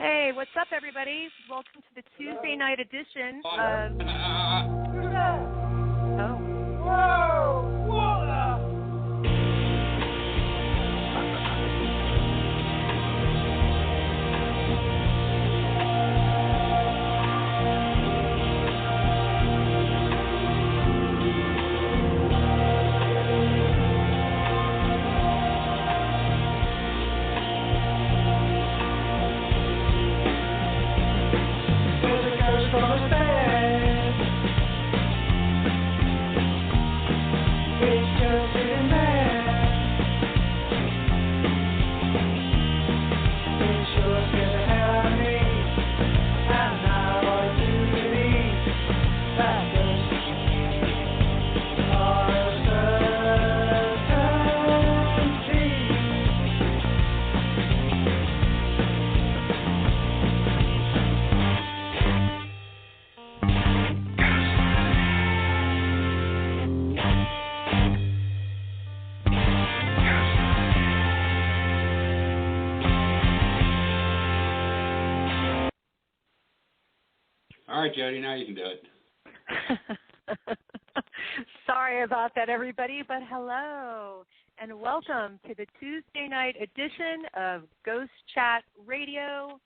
Hey, what's up, everybody? Welcome to the Tuesday night edition of... Oh. Whoa! Whoa! All right, Jody, now you can do it. Sorry about that, everybody, but hello, and welcome to the Tuesday night edition of Ghost Chat Radio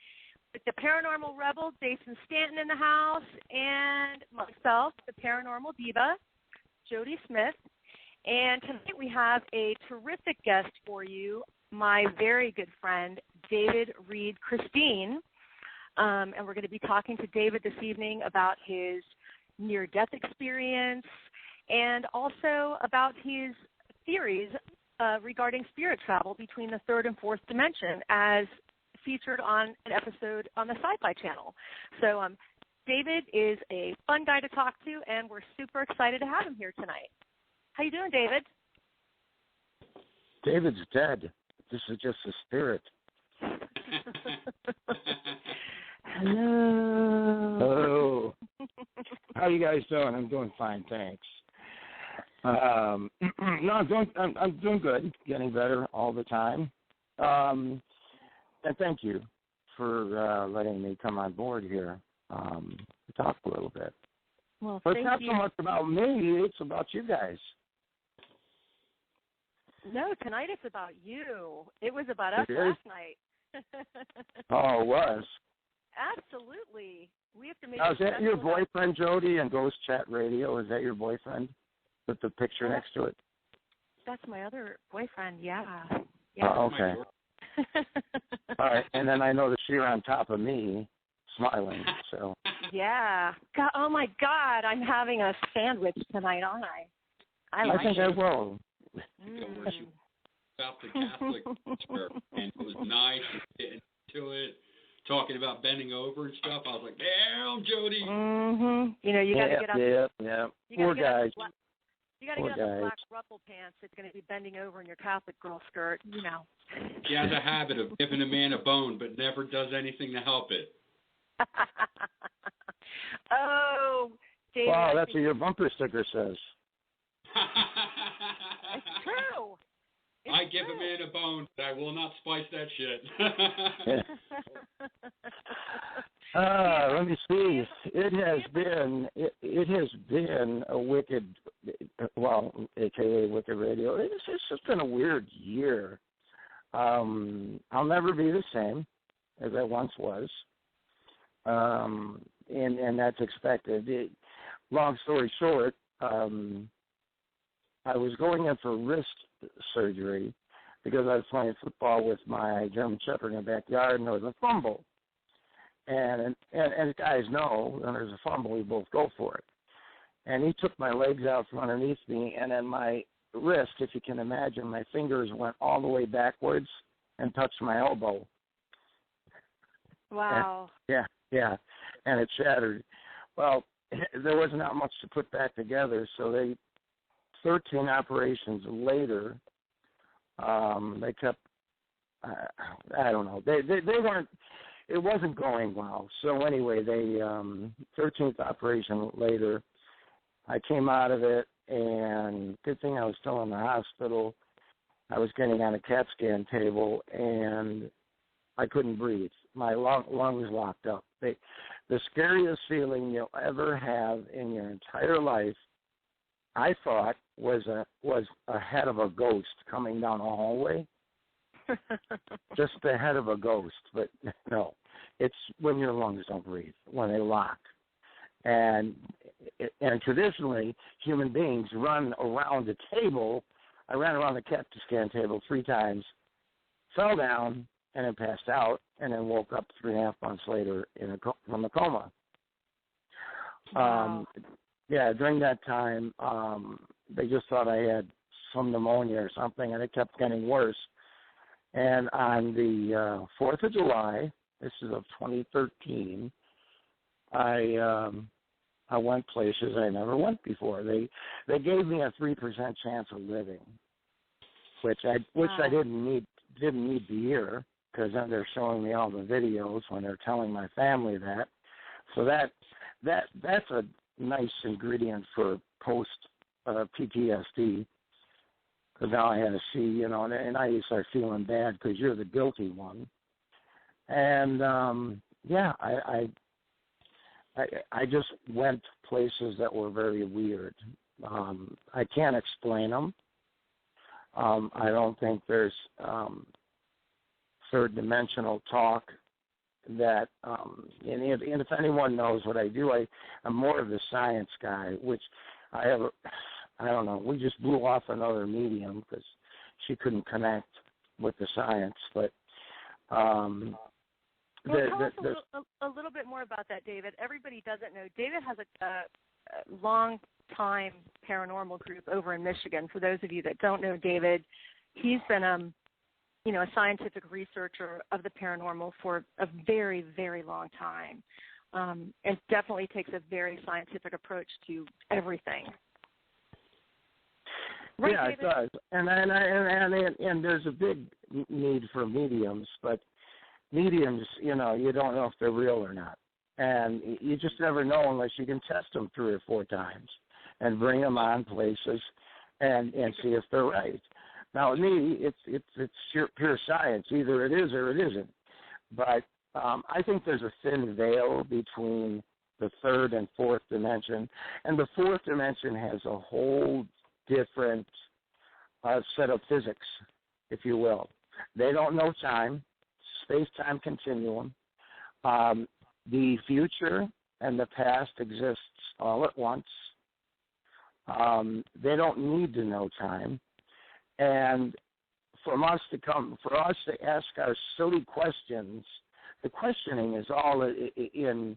with the Paranormal Rebel, Jason Stanton in the house, and myself, the Paranormal Diva, Jody Smith. And tonight we have a terrific guest for you, my very good friend, David Reed Christine. And we're going to be talking to David this evening about his near-death experience and also about his theories regarding spirit travel between the third and fourth dimension as featured on an episode on the Sci-Fi Channel. So David is a fun guy to talk to, and we're super excited to have him here tonight. How you doing, David? David's dead. This is just a spirit. Hello. Hello. How you guys doing? I'm doing fine, thanks. No, I'm doing good, getting better all the time. And thank you for letting me come on board here to talk a little bit. Well, but it's not so much about me; it's about you guys. No, tonight it's about you. It was about us last night. Oh, it was. Absolutely. We have to make. Now, is that your boyfriend, Jody, and Ghost Chat Radio? Is that your boyfriend with the picture next to it? That's my other boyfriend, yeah. Oh, okay. All right, and then I noticed you're on top of me, smiling, so. Yeah. God, oh, my God, I'm having a sandwich tonight, aren't I? I think I will. About the Catholic church, and it was nice getting to it. Talking about bending over and stuff, I was like, "Damn, Jody!" Mm-hmm. You know, you got to get up. Yeah. Poor guys. You got to get up the black ruffle pants. It's going to be bending over in your Catholic girl skirt. You know. She has a habit of giving a man a bone, but never does anything to help it. Oh, David. Wow, that's what your bumper sticker says. It's true. I give a man a bone, but I will not spice that shit. Let me see. It has been a wicked, well, AKA Wicked Radio. It's just been a weird year. I'll never be the same as I once was, and that's expected. Long story short, I was going in for wrist surgery because I was playing football with my German Shepherd in the backyard, and there was a fumble. And guys know when there's a fumble, we both go for it. And he took my legs out from underneath me, and then my wrist, if you can imagine, my fingers went all the way backwards and touched my elbow. Wow. And, yeah, and it shattered. Well, there wasn't that much to put back together, so 13 operations later, they kept, I don't know, they weren't, it wasn't going well. So anyway, 13th operation later, I came out of it, and good thing I was still in the hospital. I was getting on a CAT scan table, and I couldn't breathe. My lungs locked up. The scariest feeling you'll ever have in your entire life, I thought, was a head of a ghost coming down a hallway. Just the head of a ghost, but no. It's when your lungs don't breathe, when they lock. And traditionally, human beings run around the table. I ran around the CAT scan table 3 times, fell down, and then passed out, and then woke up 3.5 months later from a coma. Wow. During that time, they just thought I had some pneumonia or something, and it kept getting worse. And on the 4th of July, this is of 2013, I went places I never went before. They gave me a 3% chance of living, which I didn't need the year, because then they're showing me all the videos when they're telling my family that. So that's a nice ingredient for post PTSD. Because now I had to see, and I start feeling bad because you're the guilty one. And I just went places that were very weird. I can't explain them. I don't think there's third-dimensional talk that, and if anyone knows what I do, I'm more of the science guy, which I don't know, we just blew off another medium because she couldn't connect with the science, but tell us a little bit more about that, David. Everybody doesn't know. David has a long-time paranormal group over in Michigan. For those of you that don't know David, he's been a scientific researcher of the paranormal for a very, very long time, and definitely takes a very scientific approach to everything. Right, yeah, David? it does, and there's a big need for mediums, but mediums, you don't know if they're real or not, and you just never know unless you can test them 3 or 4 times and bring them on places and see if they're right. Now, with me, it's pure science. Either it is or it isn't. But I think there's a thin veil between the 3rd and 4th dimension, and the 4th dimension has a whole different set of physics, if you will. They don't know time, space-time continuum. The future and the past exists all at once. They don't need to know time. And for us to ask our silly questions, the questioning is all in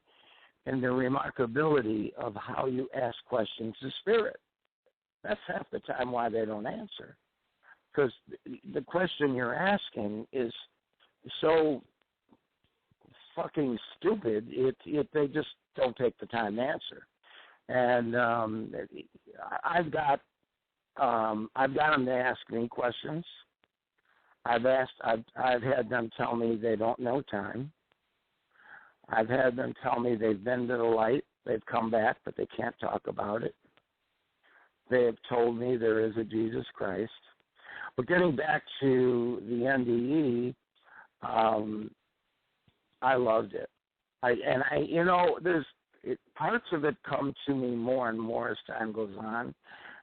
the remarkability of how you ask questions to spirit. That's half the time why they don't answer, because the question you're asking is so fucking stupid. They just don't take the time to answer. And I've got them to ask me questions. I've had them tell me they don't know time. I've had them tell me they've been to the light, they've come back, but they can't talk about it. They have told me there is a Jesus Christ. But getting back to the NDE, I loved it. There's parts of it come to me more and more as time goes on,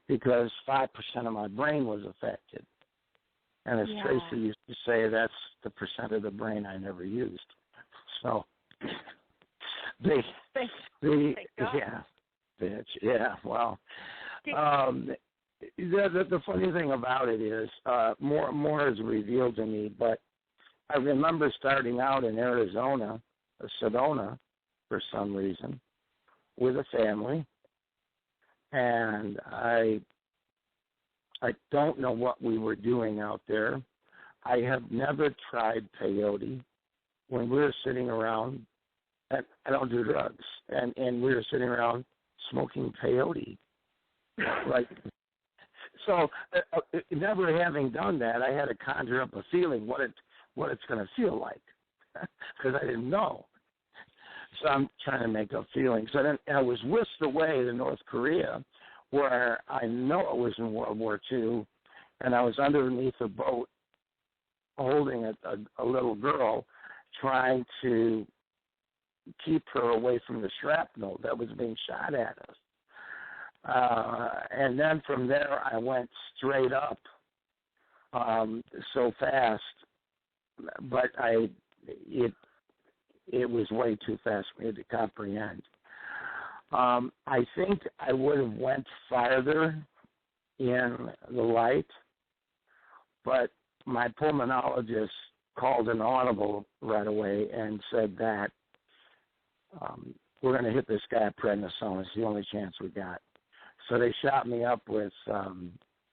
because 5% of my brain was affected. And as Tracy used to say, that's the percent of the brain I never used. So, well, the funny thing about it is more is revealed to me, but I remember starting out in Arizona, Sedona, for some reason, with a family, and I don't know what we were doing out there. I have never tried peyote. When we were sitting around, I don't do drugs, and we were sitting around smoking peyote. So never having done that, I had to conjure up a feeling what it's going to feel like, because I didn't know. So I'm trying to make up feelings. So then I was whisked away to North Korea, where I know it was in World War II, and I was underneath a boat holding a little girl, trying to keep her away from the shrapnel that was being shot at us. And then from there, I went straight up so fast, but it was way too fast for me to comprehend. I think I would have went farther in the light, but my pulmonologist called an audible right away and said that we're going to hit this guy at prednisone. It's the only chance we got. So they shot me up with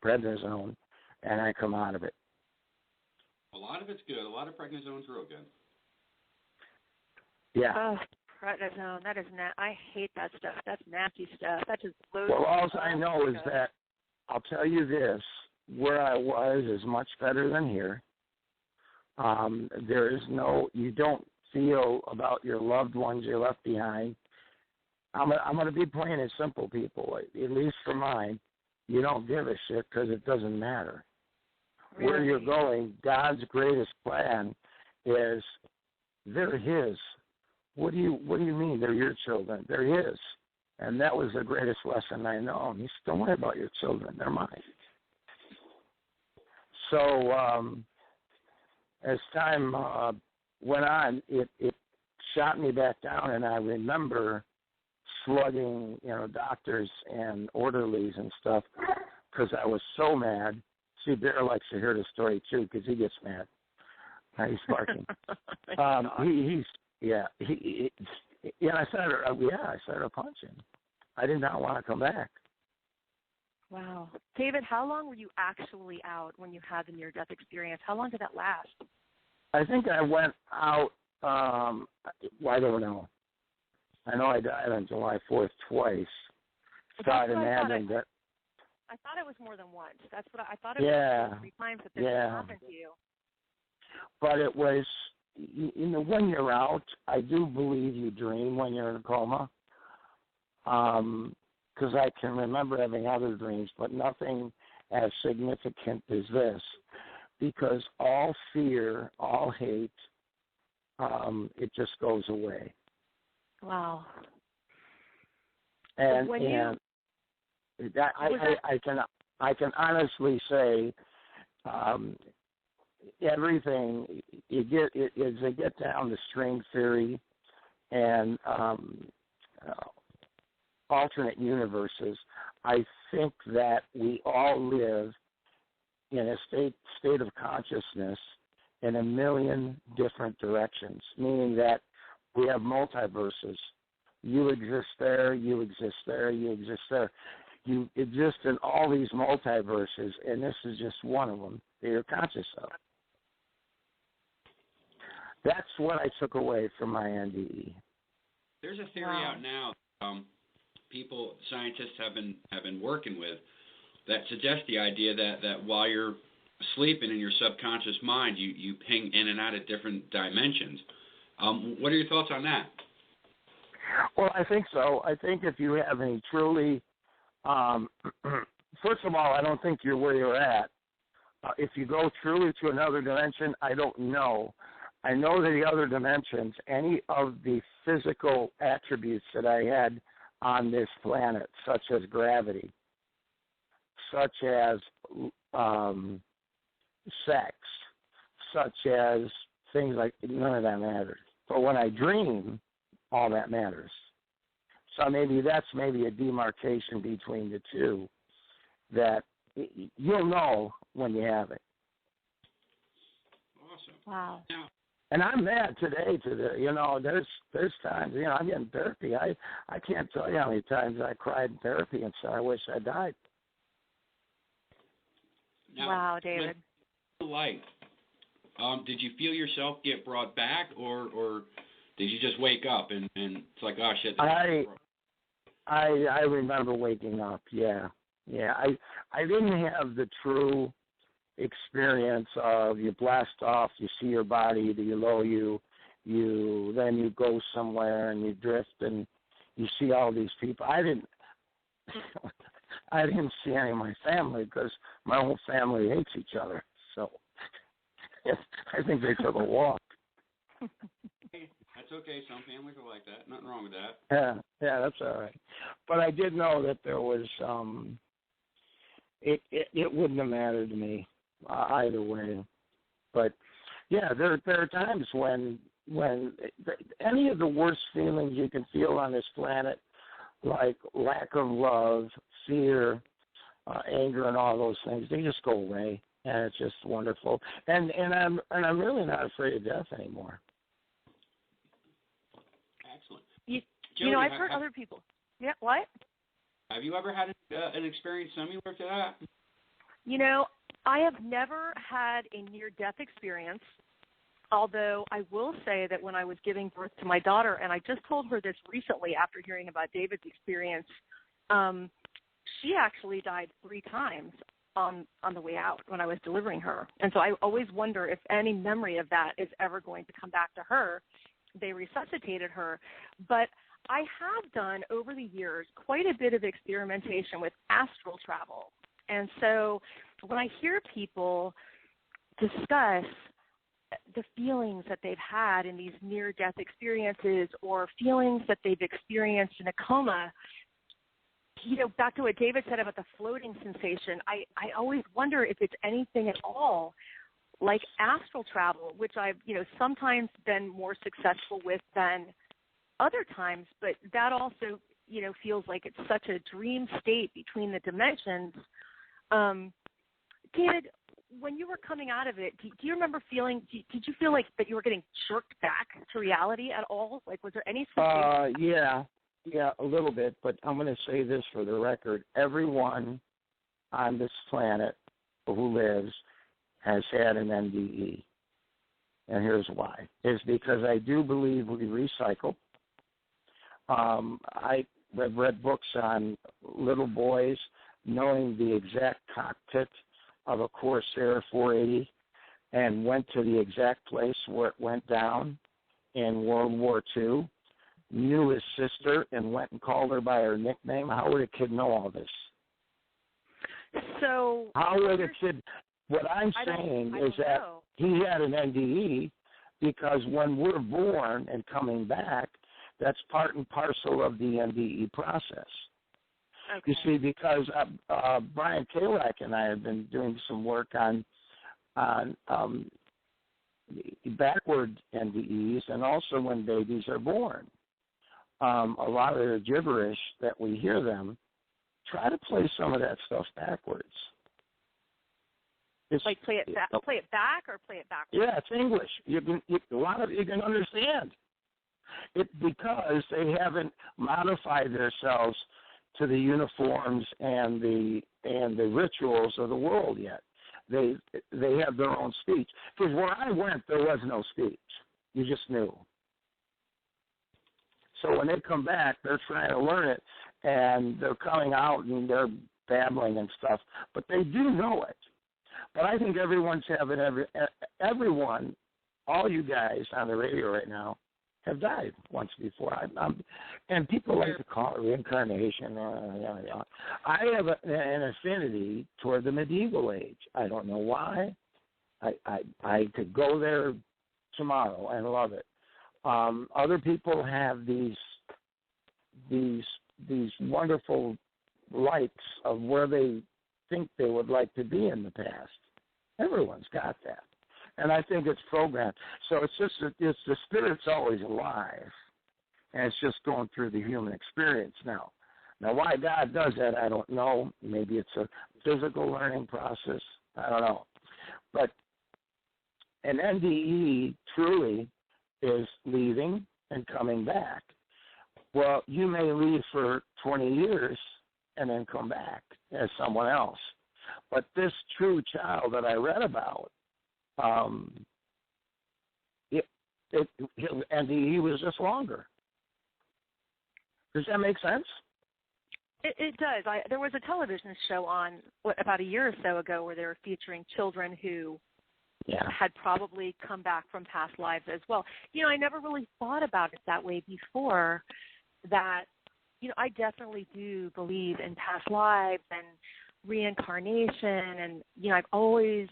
prednisone, and I come out of it. A lot of it's good. A lot of prednisone's real good. Yeah. Oh, prednisone. That is I hate that stuff. That's nasty stuff. That just blows. Well, all I know is that I'll tell you this: where I was is much better than here. There is you don't feel about your loved ones you left behind. I'm going to be plain and simple, people. At least for mine, you don't give a shit because it doesn't matter. Really? Where you're going, God's greatest plan is they're His. What do you mean they're your children? They're His. And that was the greatest lesson I know. He said, don't worry about your children. They're mine. So as time went on, it shot me back down, and I remember slugging, doctors and orderlies and stuff because I was so mad. See, Bear likes to hear the story too because he gets mad. He's barking. I started punching. I did not want to come back. Wow. David, how long were you actually out when you had the near-death experience? How long did that last? I think I went out, I don't know. I know I died on July 4th twice. I thought it was more than once. That's what I thought. It was 3 times that this happened to you. But it was, when you're out, I do believe you dream when you're in a coma. Because I can remember having other dreams, but nothing as significant as this. Because all fear, all hate, it just goes away. Wow. And I can honestly say everything you get down to string theory and alternate universes. I think that we all live in a state of consciousness in a million different directions, meaning that we have multiverses. You exist there, you exist there, you exist there. You exist in all these multiverses, and this is just one of them that you're conscious of. That's what I took away from my NDE. There's a theory out now, scientists have been working with, that suggests the idea that while you're sleeping in your subconscious mind, you ping in and out of different dimensions. What are your thoughts on that? Well, I think so. I think if you have any truly, first of all, I don't think you're where you're at. If you go truly to another dimension, I don't know. I know that the other dimensions, any of the physical attributes that I had on this planet, such as gravity, such as sex, such as things like, none of that matters. But when I dream, all that matters. So that's maybe a demarcation between the two that you'll know when you have it. Awesome. Wow. Now, and I'm mad today. There's times, I'm getting therapy. I can't tell you how many times I cried in therapy and said, I wish I died. now, wow, David. With the light, did you feel yourself get brought back, or did you just wake up and it's like, oh shit? I remember waking up. Yeah. I didn't have the true experience of you blast off, you see your body below you, then you go somewhere and you drift and you see all these people. I didn't see any of my family because my whole family hates each other. So I think they took a walk. Hey, that's okay. Some families are like that. Nothing wrong with that. Yeah, that's all right. But I did know that there was it wouldn't have mattered to me either way. But yeah, there are times when any of the worst feelings you can feel on this planet, like lack of love, fear, anger, and all those things, they just go away, and it's just wonderful. And I'm really not afraid of death anymore. Excellent. Jody, I've heard other people. Yeah, what? Have you ever had an experience similar to that? I have never had a near-death experience, although I will say that when I was giving birth to my daughter, and I just told her this recently after hearing about David's experience, she actually died 3 times on the way out when I was delivering her. And so I always wonder if any memory of that is ever going to come back to her. They resuscitated her. But I have done over the years quite a bit of experimentation with astral travel. And so when I hear people discuss the feelings that they've had in these near-death experiences or feelings that they've experienced in a coma, back to what David said about the floating sensation, I always wonder if it's anything at all like astral travel, which I've, sometimes been more successful with than other times, but that also, feels like it's such a dream state between the dimensions. David, when you were coming out of it, do you remember feeling, did you feel like that you were getting jerked back to reality at all? Like, was there any sensation? Yeah, a little bit, but I'm going to say this for the record. Everyone on this planet who lives has had an NDE. And here's why. It's because I do believe we recycle. I've read books on little boys knowing the exact cockpit of a Corsair 480 and went to the exact place where it went down in World War II, knew his sister and went and called her by her nickname. How would a kid know all this? So how would a kid? What I'm saying is that he had an NDE because when we're born and coming back, that's part and parcel of the NDE process. Okay. You see, because Brian Kalak and I have been doing some work on backward NDEs and also when babies are born. A lot of the gibberish that we hear them, try to play some of that stuff backwards. Like play it back or play it backwards? Yeah, it's English. A lot of you can understand. Because they haven't modified themselves to the uniforms and the rituals of the world yet. They have their own speech. Because where I went, there was no speech. You just knew. So when they come back, they're trying to learn it, and they're coming out and they're babbling and stuff. But they do know it. But I think everyone's having everyone, all you guys on the radio right now, have died once before. And people like to call it reincarnation. I have an affinity toward the medieval age. I don't know why. I could go there tomorrow and love it. Other people have these wonderful likes of where they think they would like to be in the past. Everyone's got that. And I think it's programmed. So it's just the spirit's always alive, and it's just going through the human experience now. Now, why God does that, I don't know. Maybe it's a physical learning process. I don't know. But an NDE truly is leaving and coming back. Well, you may leave for 20 years and then come back as someone else. But this true child that I read about, NDE was just longer. Does that make sense? It does. There was a television show on about a year or so ago where they were featuring children who had probably come back from past lives as well. I never really thought about it that way before. That I definitely do believe in past lives and reincarnation, and I've always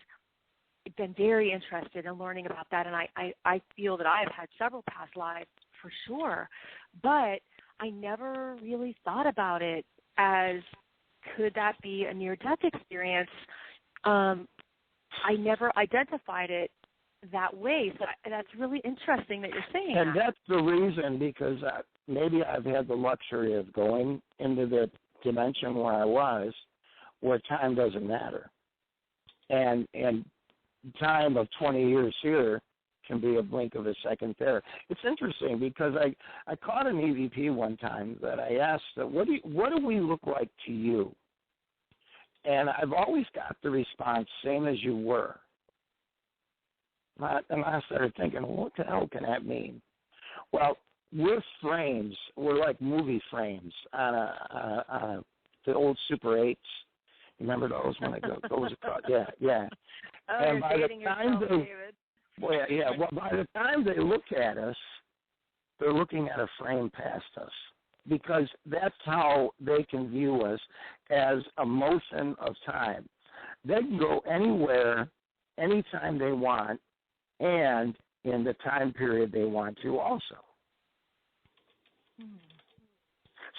been very interested in learning about that, and I feel that I've had several past lives for sure, but I never really thought about it as, could that be a near-death experience? I never identified it that way, so that's really interesting that you're saying and that. that's the reason, because maybe I've had the luxury of going into the dimension where I was, where time doesn't matter. And time of 20 years here can be a blink of a second there. It's interesting because I caught an EVP one time that I asked, what do we look like to you? And I've always got the response, same as you were. And I started thinking, well, what the hell can that mean? Well, we're frames. We're like movie frames on the old Super 8s. Remember those when they goes across? Yeah. Oh, and you're by the dating time yourself, David. Well, by the time they look at us, they're looking at a frame past us, because that's how they can view us, as a motion of time. They can go anywhere, anytime they want, and in the time period they want to also.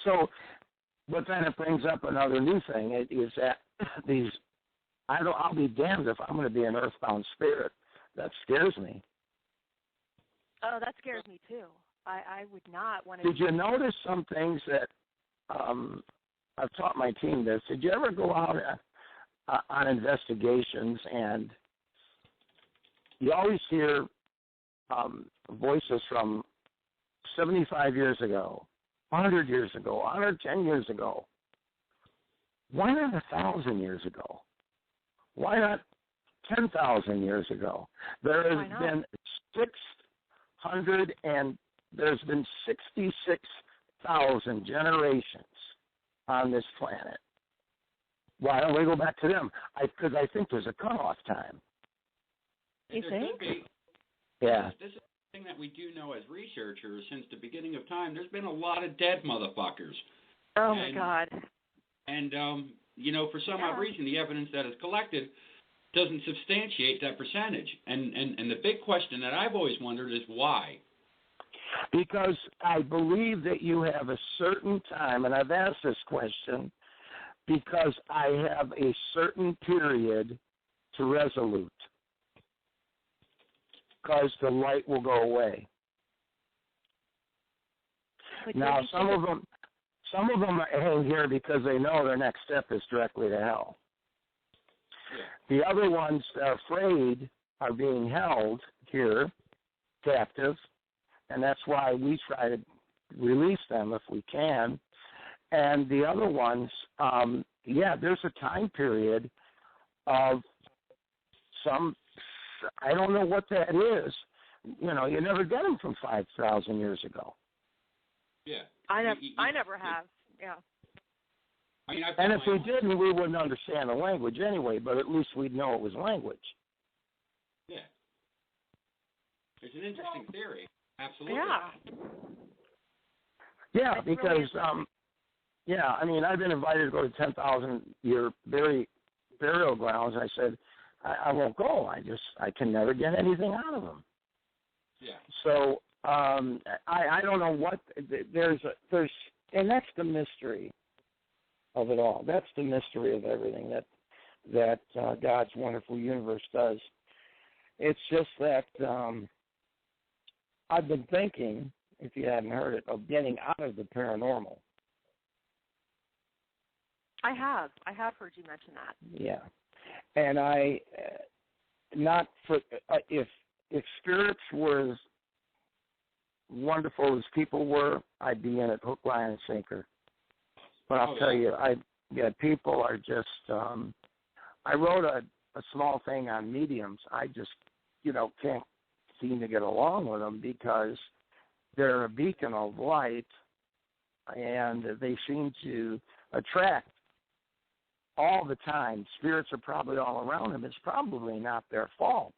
So, but then it brings up another new thing, is that I'll be damned if I'm going to be an earthbound spirit. That scares me. Oh, that scares me too. I would not want to. Did you notice some things that I've taught my team this? Did you ever go out on investigations and you always hear voices from 75 years ago, 100 years ago, 110 years ago? Why not 1,000 years ago? Why not 10,000 years ago? There has been 66,000 generations on this planet. Why don't we go back to them? Because I think there's a cutoff time. You think? Yeah. This is the thing that we do know as researchers. Since the beginning of time, there's been a lot of dead motherfuckers. Oh, my God. And, for some odd reason, the evidence that is collected doesn't substantiate that percentage. And the big question that I've always wondered is why? Because I believe that you have a certain time, and I've asked this question because I have a certain period to resolute, because the light will go away. But now, some of them hang here because they know their next step is directly to hell. The other ones that are afraid are being held here captive, and that's why we try to release them if we can. And the other ones, there's a time period of some, I don't know what that is. You never get them from 5,000 years ago. Yeah. I never have, yeah. And if we didn't, we wouldn't understand the language anyway, but at least we'd know it was language. Yeah. It's an interesting theory. Absolutely. Yeah, because, I've been invited to go to 10,000-year burial grounds. I said, I won't go. I can never get anything out of them. Yeah. So I don't know what and that's the mystery of it all. That's the mystery of everything that God's wonderful universe does. It's just that I've been thinking, if you hadn't heard it, of getting out of the paranormal. I have heard you mention that. Yeah, and if spirits were as wonderful as people were, I'd be in it hook, line, and sinker. But I'll tell you, people are just. I wrote a small thing on mediums. I just, can't seem to get along with them because they're a beacon of light, and they seem to attract all the time. Spirits are probably all around them. It's probably not their fault.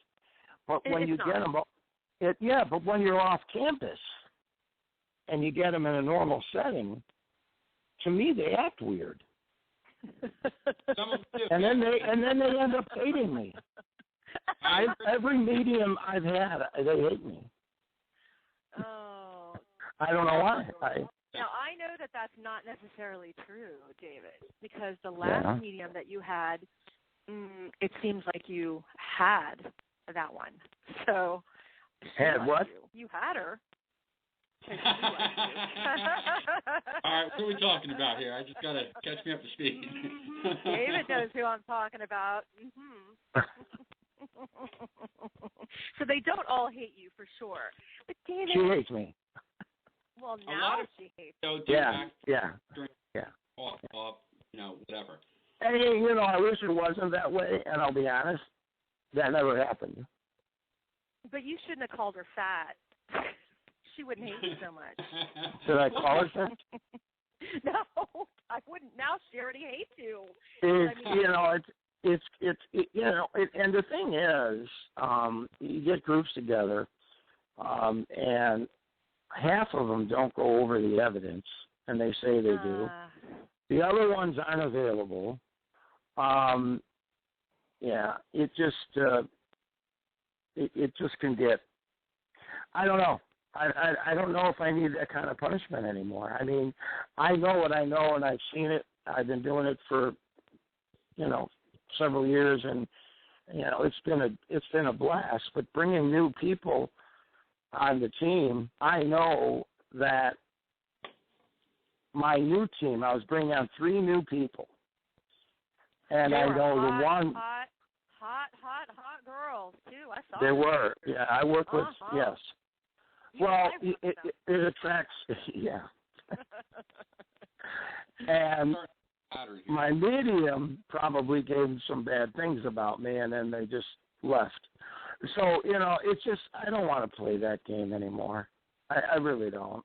But when you get them, but when you're off campus and you get them in a normal setting, to me they act weird. And then they end up hating me. Every medium I've had, they hate me. Oh. I don't know why. Now, I know that that's not necessarily true, David, because the last medium that you had, it seems like you had that one. So, had what? You had her. All right, what are we talking about here? I just got to catch me up to speed. David knows who I'm talking about. So they don't all hate you for sure. But David, she hates me. Well, now she hates me. Yeah. Off, whatever. Hey, I wish it wasn't that way, and I'll be honest, that never happened. But you shouldn't have called her fat. She wouldn't hate you so much. Should I call her fat? No, I wouldn't. Now she already hates you. And the thing is, you get groups together, and half of them don't go over the evidence, and they say they do. The other ones aren't available. It just can get. I don't know. I don't know if I need that kind of punishment anymore. I mean, I know what I know, and I've seen it. I've been doing it for, several years, and it's been a blast. But bringing new people on the team, I know that my new team, I was bringing on 3 new people, and I know the one. Hot girls too. I saw. They were. Yeah, I work with. Yes. Well, it attracts, And my medium probably gave them some bad things about me, and then they just left. So, it's just, I don't want to play that game anymore. I really don't.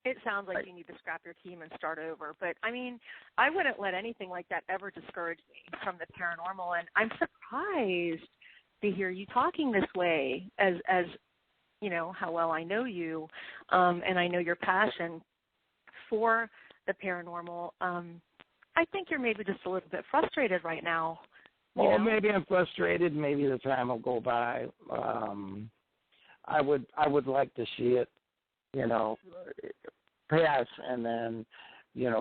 It sounds like you need to scrap your team and start over. But, I mean, I wouldn't let anything like that ever discourage me from the paranormal. And I'm surprised to hear you talking this way as how well I know you, and I know your passion for the paranormal. I think you're maybe just a little bit frustrated right now. Well, maybe I'm frustrated. Maybe the time will go by. I would like to see it, pass and then,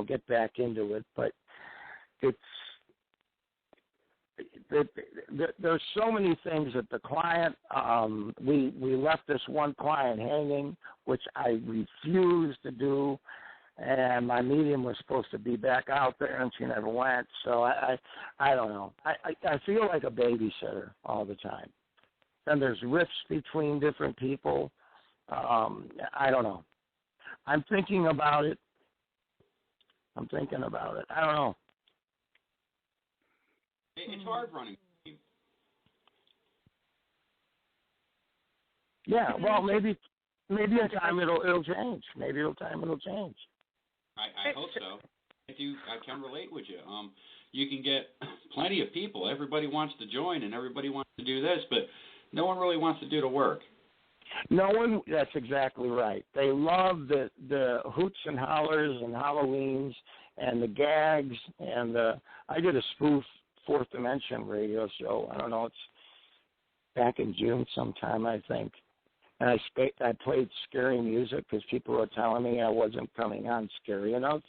get back into it. But there's so many things that the client, we left this one client hanging, which I refused to do, and my medium was supposed to be back out there, and she never went. So I don't know. I feel like a babysitter all the time. And there's rifts between different people. I don't know. I'm thinking about it. I don't know. It's hard running. Yeah, well, maybe in time it'll change. Maybe in time it'll change. I hope so. I can relate with you. You can get plenty of people. Everybody wants to join and everybody wants to do this, but no one really wants to do the work. No one. That's exactly right. They love the hoots and hollers and Halloweens and the gags and I did a spoof Fourth Dimension radio show. I don't know. It's back in June sometime, I think. And I played scary music because people were telling me I wasn't coming on scary enough.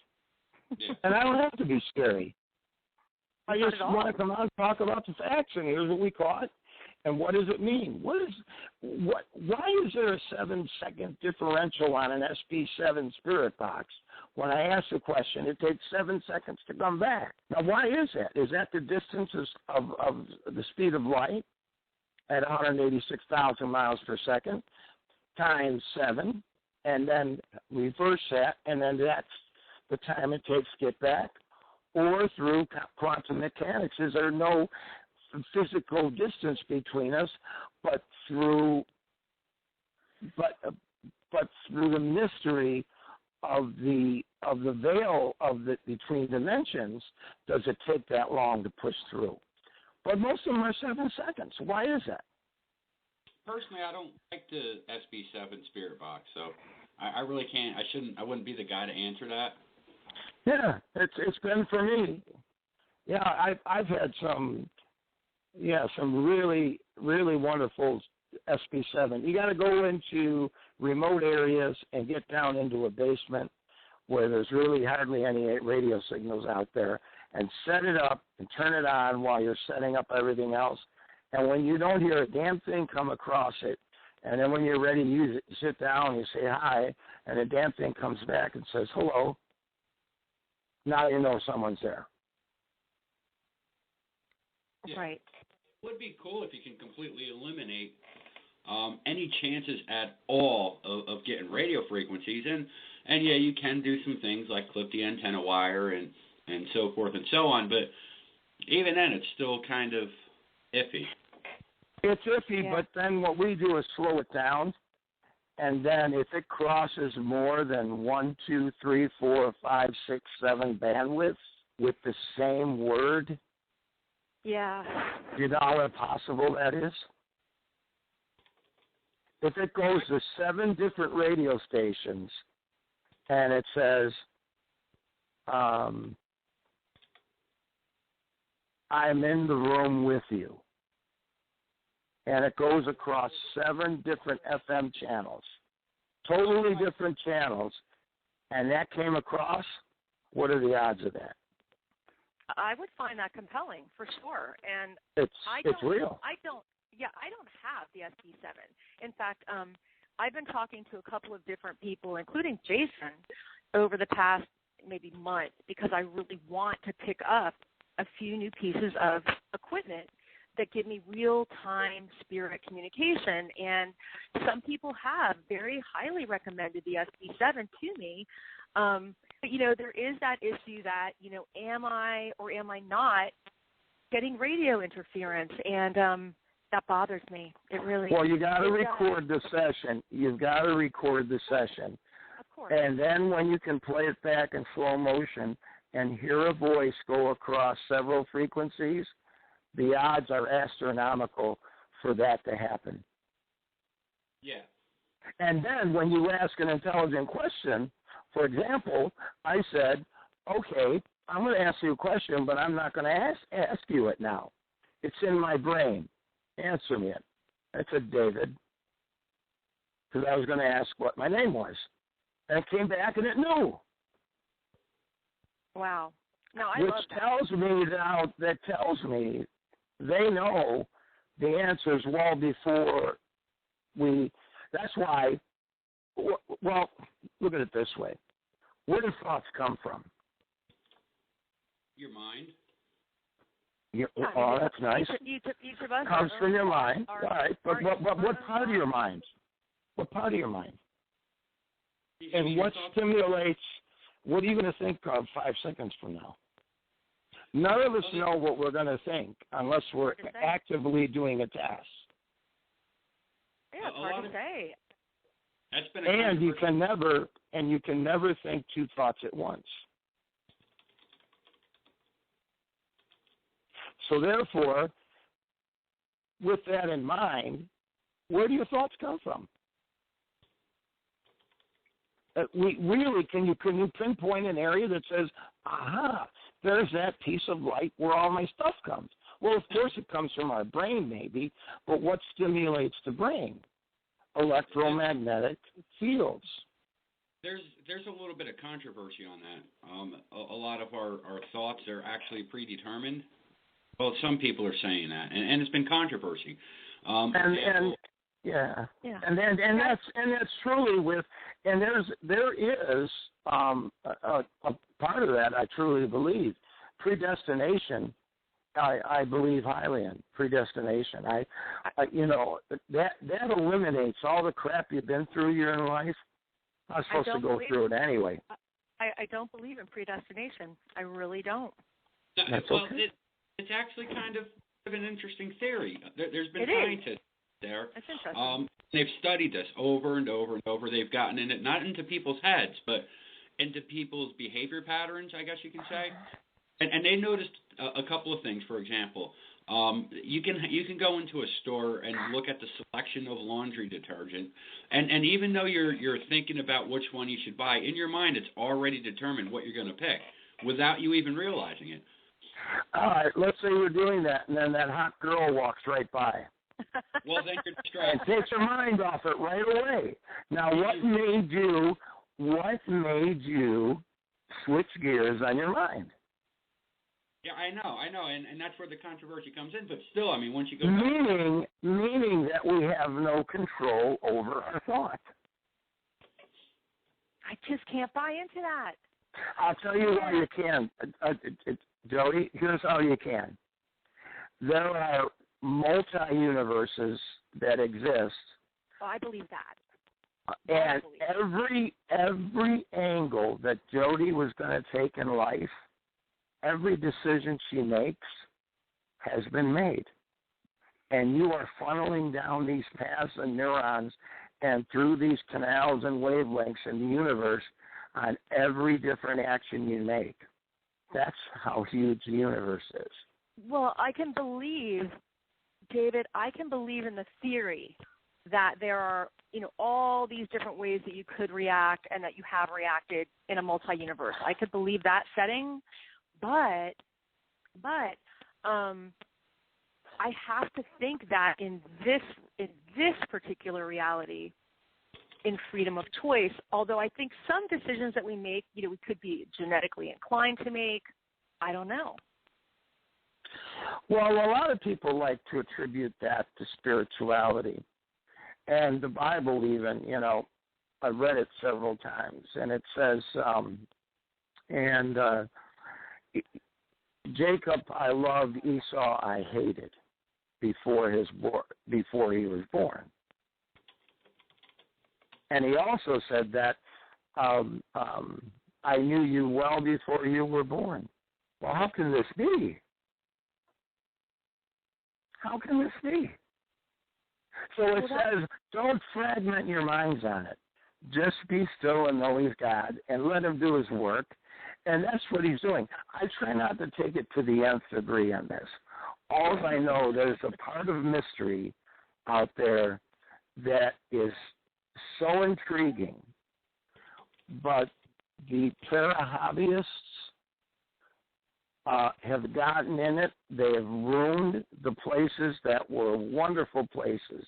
Yeah. And I don't have to be scary. I just want to come out and talk about the facts, and here's what we caught, and what does it mean? Why is there a 7-second differential on an SP7 spirit box? When I ask a question, it takes 7 seconds to come back. Now, why is that? Is that the distance of the speed of light at 186,000 miles per second times 7, and then reverse that, and then that's the time it takes to get back? Or through quantum mechanics, is there no physical distance between us, but through the mystery of the veil between dimensions, does it take that long to push through? But most of them are 7 seconds. Why is that? Personally, I don't like the SB7 spirit box, so I really can't. I wouldn't be the guy to answer that. Yeah, it's been for me. Yeah, I've had some some really, really wonderful SB7. You got to go into remote areas and get down into a basement where there's really hardly any radio signals out there, and set it up and turn it on while you're setting up everything else. And when you don't hear a damn thing come across it, and then when you're ready to use it, you sit down, you say hi, and the damn thing comes back and says hello. Now you know someone's there. Yeah. Right. It would be cool if you can completely eliminate any chances at all of getting radio frequencies. And yeah, you can do some things like clip the antenna wire and so forth and so on, but even then it's still kind of iffy. It's iffy, but then what we do is slow it down, and then if it crosses more than 1, 2, 3, 4, 5, 6, 7 bandwidths with the same word, yeah, you know how impossible that is? If it goes to 7 different radio stations and it says, I'm in the room with you, and it goes across 7 different FM channels, totally different channels, and that came across, what are the odds of that? I would find that compelling for sure, and it's real. I don't have the SB7. In fact, I've been talking to a couple of different people, including Jason, over the past maybe month, because I really want to pick up a few new pieces of equipment that give me real-time spirit communication. And some people have very highly recommended the SB7 to me. But, you know, there is that issue that, you know, am I or am I not getting radio interference? And that bothers me. It really Well, you got to record the session. You've got to record the session. Of course. And then when you can play it back in slow motion and hear a voice go across several frequencies, the odds are astronomical for that to happen. Yeah. And then when you ask an intelligent question, for example, I said, okay, I'm going to ask you a question, but I'm not going to ask you it now. It's in my brain. Answer me it. I said, David, because I was going to ask what my name was. And it came back and it knew. Wow. No, I Which love that. tells me they know the answers well before we. That's why. Well, look at it this way: where do thoughts come from? Your mind. Oh, that's nice. Each of us comes from your mind, right? But what part of your mind? mind? What part of your mind? And what stimulates? What are you going to think of 5 seconds from now? None of us know what we're going to think unless we're actively doing a task. Yeah, it's hard to say. That's been and you can never think 2 thoughts at once. So therefore, with that in mind, where do your thoughts come from? Can you pinpoint an area that says, aha, there's that piece of light where all my stuff comes? Well, of course it comes from our brain maybe, but what stimulates the brain? Electromagnetic fields. There's a little bit of controversy on that. A lot of our thoughts are actually predetermined. Well, some people are saying that, and it's been controversy. And that's truly with, and there is a part of that I truly believe. Predestination, I believe highly in predestination. I that eliminates all the crap you've been through in life. I'm supposed to go through it anyway. I don't believe in predestination. I really don't. That's well, okay. It's actually kind of an interesting theory. There's been scientists there. That's interesting. They've studied this over and over and over. They've gotten in it, not into people's heads, but into people's behavior patterns, I guess you can say. And they noticed a couple of things. For example, you can go into a store and look at the selection of laundry detergent, and even though you're thinking about which one you should buy, in your mind it's already determined what you're going to pick without you even realizing it. All right, let's say you're doing that, and then that hot girl walks right by. Well, then you're And distracted. takes your mind off it right away. Now, what made you switch gears on your mind? Yeah, I know, and that's where the controversy comes in. But still, I mean, once you go Meaning that we have no control over our thought. I just can't buy into that. I'll tell you how you can, Jody. Here's how you can. There are multi-universes that exist. Oh, I believe that. And every angle that Jody was going to take in life, every decision she makes has been made. And you are funneling down these paths and neurons and through these canals and wavelengths in the universe on every different action you make. That's how huge the universe is. Well, I can believe, David, in the theory that there are, all these different ways that you could react and that you have reacted in a multi-universe. I could believe that setting, but I have to think that in this particular reality, in freedom of choice, although I think some decisions that we make, we could be genetically inclined to make. I don't know. Well, a lot of people like to attribute that to spirituality. And the Bible even, I read it several times, and it says, Jacob I loved, Esau I hated before he was born. And he also said that I knew you well before you were born. Well, how can this be? How can this be? So it says, don't fragment your minds on it. Just be still and know he's God and let him do his work. And that's what he's doing. I try not to take it to the nth degree on this. All I know, there's a part of mystery out there that is so intriguing. But the para-hobbyists have gotten in it. They have ruined the places that were wonderful places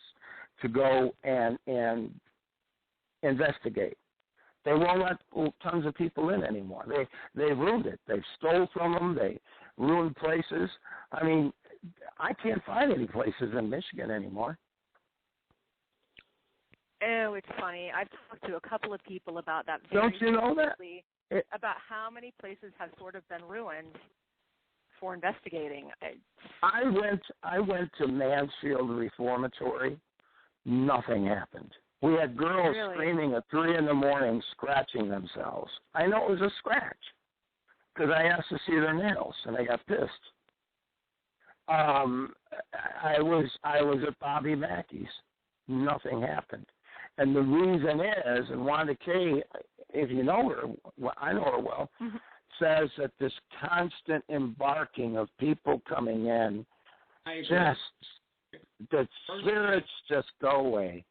to go and investigate. They won't let tons of people in anymore. They ruined it. They stole from them. They ruined places. I mean, I can't find any places in Michigan anymore. Oh, it's funny. I've talked to a couple of people about that. Don't you know that? About how many places have sort of been ruined for investigating. I went to Mansfield Reformatory. Nothing happened. We had girls screaming at 3 a.m, scratching themselves. I know it was a scratch because I asked to see their nails, and they got pissed. I was at Bobby Mackey's. Nothing happened. And the reason is, and Wanda Kay, if you know her, I know her well, says that this constant embarking of people coming in, the spirits just go away.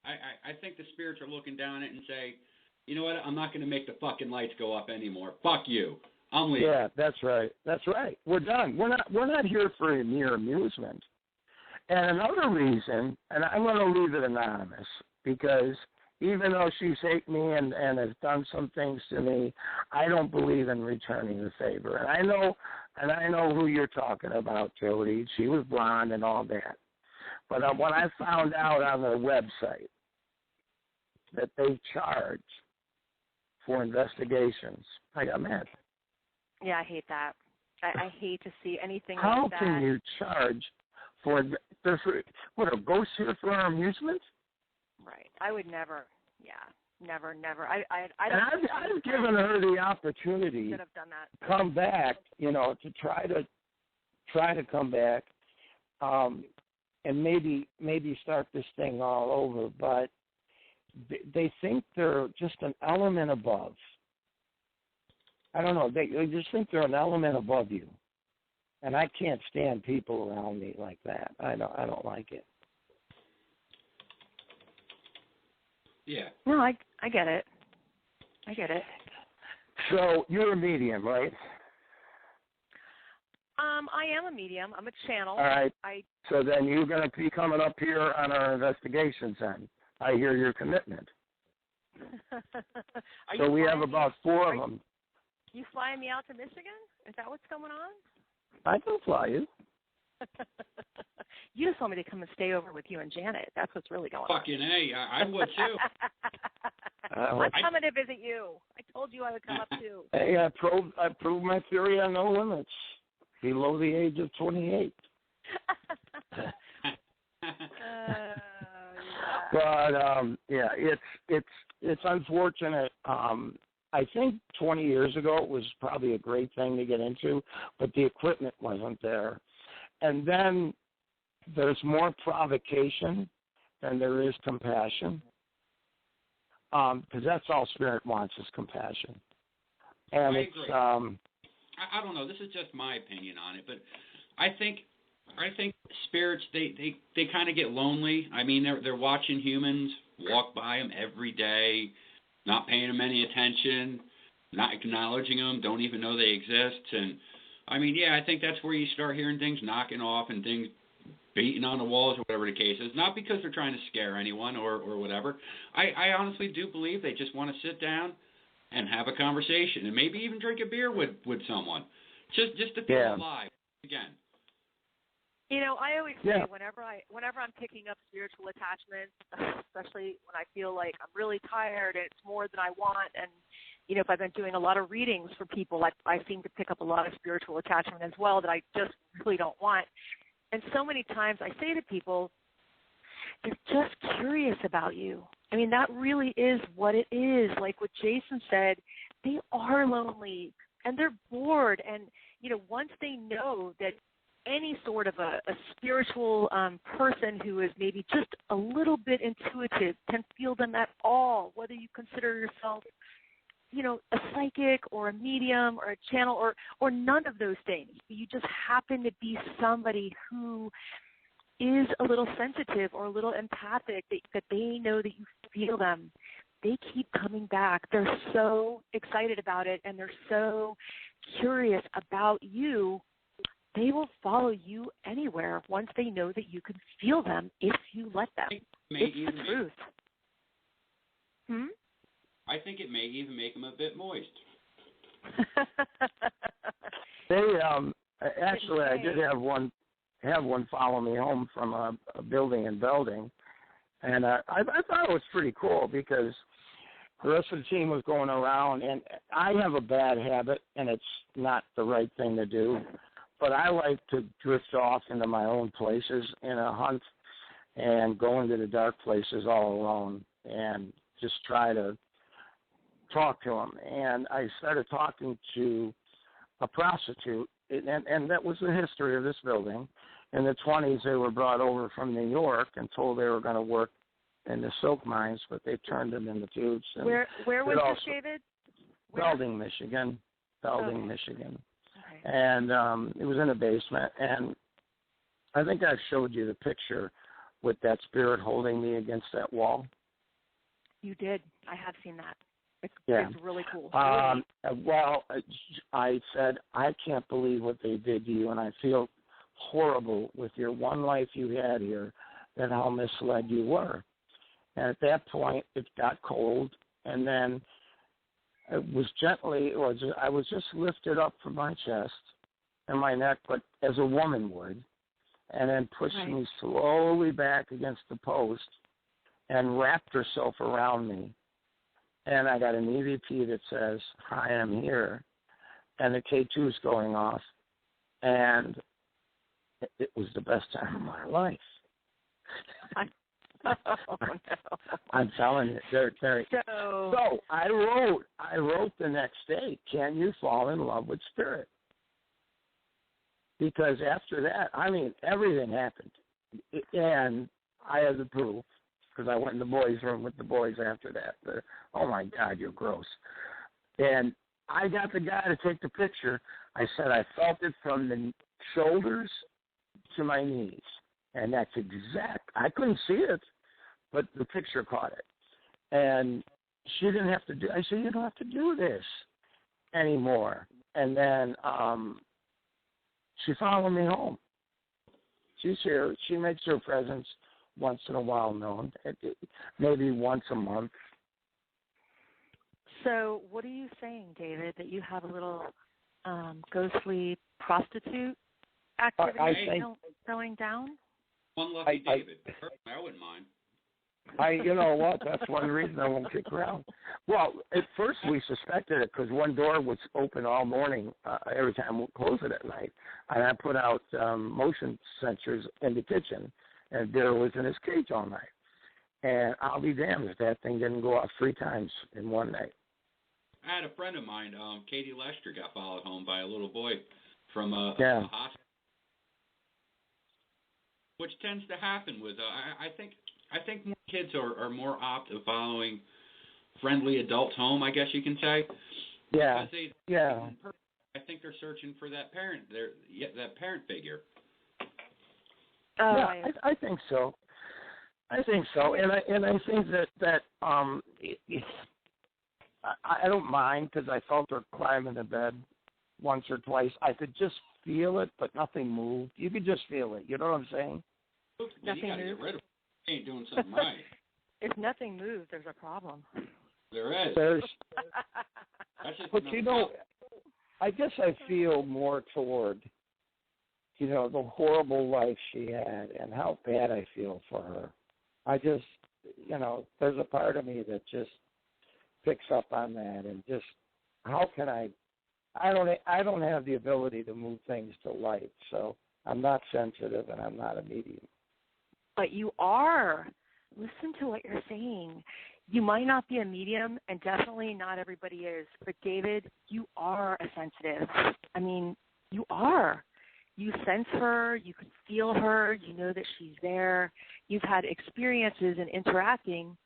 I think the spirits are looking down at it and say, you know what, I'm not going to make the fucking lights go up anymore. Fuck you. I'm leaving. Yeah, that's right. That's right. We're done. We're not here for mere amusement. And another reason, and I'm going to leave it anonymous, because even though she's hate me and has done some things to me, I don't believe in returning the favor. And I know who you're talking about, Jody. She was blonde and all that. But when I found out on their website that they charge for investigations, I got mad. Yeah, I hate that. I hate to see anything How like that. can you charge for what, are ghosts here for our amusement? Right. I would never. Yeah. Never. I've given her the opportunity should have done that. Come back, to try to come back, and maybe start this thing all over. But they think they're just an element above. I don't know. They just think they're an element above you, and I can't stand people around me like that. I don't like it. Yeah. No, I get it. So you're a medium, right? I am a medium. I'm a channel. All right. So then you're going to be coming up here on our investigations then. I hear your commitment. So we have about 4 of them. You flying me out to Michigan? Is that what's going on? I can fly you. You just want me to come and stay over with you and Janet. That's what's really going on. Fucking A, I would too. I'm coming to visit you. I told you I would come up too. Hey, I proved my theory on no limits. Below the age of 28. But yeah, it's unfortunate. I think 20 years ago it was probably a great thing to get into, but the equipment wasn't there. And then there's more provocation than there is compassion, because that's all Spirit wants is compassion. And I it's agree. I don't know. This is just my opinion on it, but I think spirits they kind of get lonely. I mean, they're watching humans walk by them every day, not paying them any attention, not acknowledging them, don't even know they exist. And I mean, yeah, I think that's where you start hearing things knocking off and things beating on the walls or whatever the case is. Not because they're trying to scare anyone or whatever. I honestly do believe they just want to sit down and have a conversation and maybe even drink a beer with someone, just to feel alive again. You know, I always say whenever I'm picking up spiritual attachments, especially when I feel like I'm really tired and it's more than I want, and you know, if I've been doing a lot of readings for people, I seem to pick up a lot of spiritual attachment as well that I just really don't want. And so many times I say to people, they're just curious about you. I mean, that really is what it is. Like what Jason said, they are lonely and they're bored. And, you know, once they know that any sort of a spiritual person who is maybe just a little bit intuitive can feel them at all, whether you consider yourself, you know, a psychic or a medium or a channel or none of those things. You just happen to be somebody who is a little sensitive or a little empathic, that they know that you feel them. They keep coming back. They're so excited about it, and they're so curious about you. They will follow you anywhere once they know that you can feel them if you let them. It's the truth. I think it may even make them a bit moist. They actually, I did have one follow me home from a building in Belding, and I thought it was pretty cool because the rest of the team was going around, and I have a bad habit, and it's not the right thing to do, but I like to drift off into my own places in a hunt and go into the dark places all alone and just try to talk to them. And I started talking to a prostitute, and that was the history of this building. In the 20s, they were brought over from New York and told they were going to work in the silk mines, but they turned them into tubes. And where was this, David? Belding, Michigan. Belding, Michigan. Okay. And it was in a basement. And I think I showed you the picture with that spirit holding me against that wall. You did. I have seen that. It's really cool. Well, I said, I can't believe what they did to you, and I feel horrible with your one life you had here and how misled you were. And at that point, it got cold, and then it was I was just lifted up from my chest and my neck, but as a woman would, and then pushed me slowly back against the post and wrapped herself around me. And I got an EVP that says, "Hi, I'm here," and the K2's going off, and it was the best time of my life. Oh, no. I'm telling you, So I wrote the next day, "Can you fall in love with spirit?" Because after that, I mean, everything happened, and I had the proof. Because I went in the boys' room with the boys after that. Oh, my God, you're gross. And I got the guy to take the picture. I said I felt it from the shoulders to my knees. And that's exact. I couldn't see it, but the picture caught it. And she didn't have to do I said, you don't have to do this anymore. And then She followed me home. She's here. She makes her presence once in a while known, maybe once a month. So what are you saying, David, that you have a little ghostly prostitute activity going down? One lucky David. I wouldn't mind. You know what? That's one reason I won't kick around. Well, at first we suspected it because one door was open all morning every time we close it at night. And I put out motion sensors in the kitchen, and Bear was in his cage all night. And I'll be damned if that thing didn't go off 3 times in one night. I had a friend of mine, Katie Lester, got followed home by a little boy from a hospital, which tends to happen with. I think more kids are more apt of following friendly adults home, I guess you can say. Yeah. I think they're searching for that parent. That parent figure. Yeah, I think so. And I think that I don't mind because I felt her climb into bed once or twice. I could just feel it, but nothing moved. You could just feel it. You know what I'm saying? Nothing moved. Get rid of it. You ain't doing something right. If nothing moves, there's a problem. There is. But you know, I guess I feel more toward, you know, the horrible life she had and how bad I feel for her. I just, you know, there's a part of me that just picks up on that and just, how can I don't have the ability to move things to light, so I'm not sensitive and I'm not a medium. But you are. Listen to what you're saying. You might not be a medium, and definitely not everybody is, but David, you are a sensitive. I mean, you are. You sense her, you can feel her, you know that she's there. You've had experiences in interacting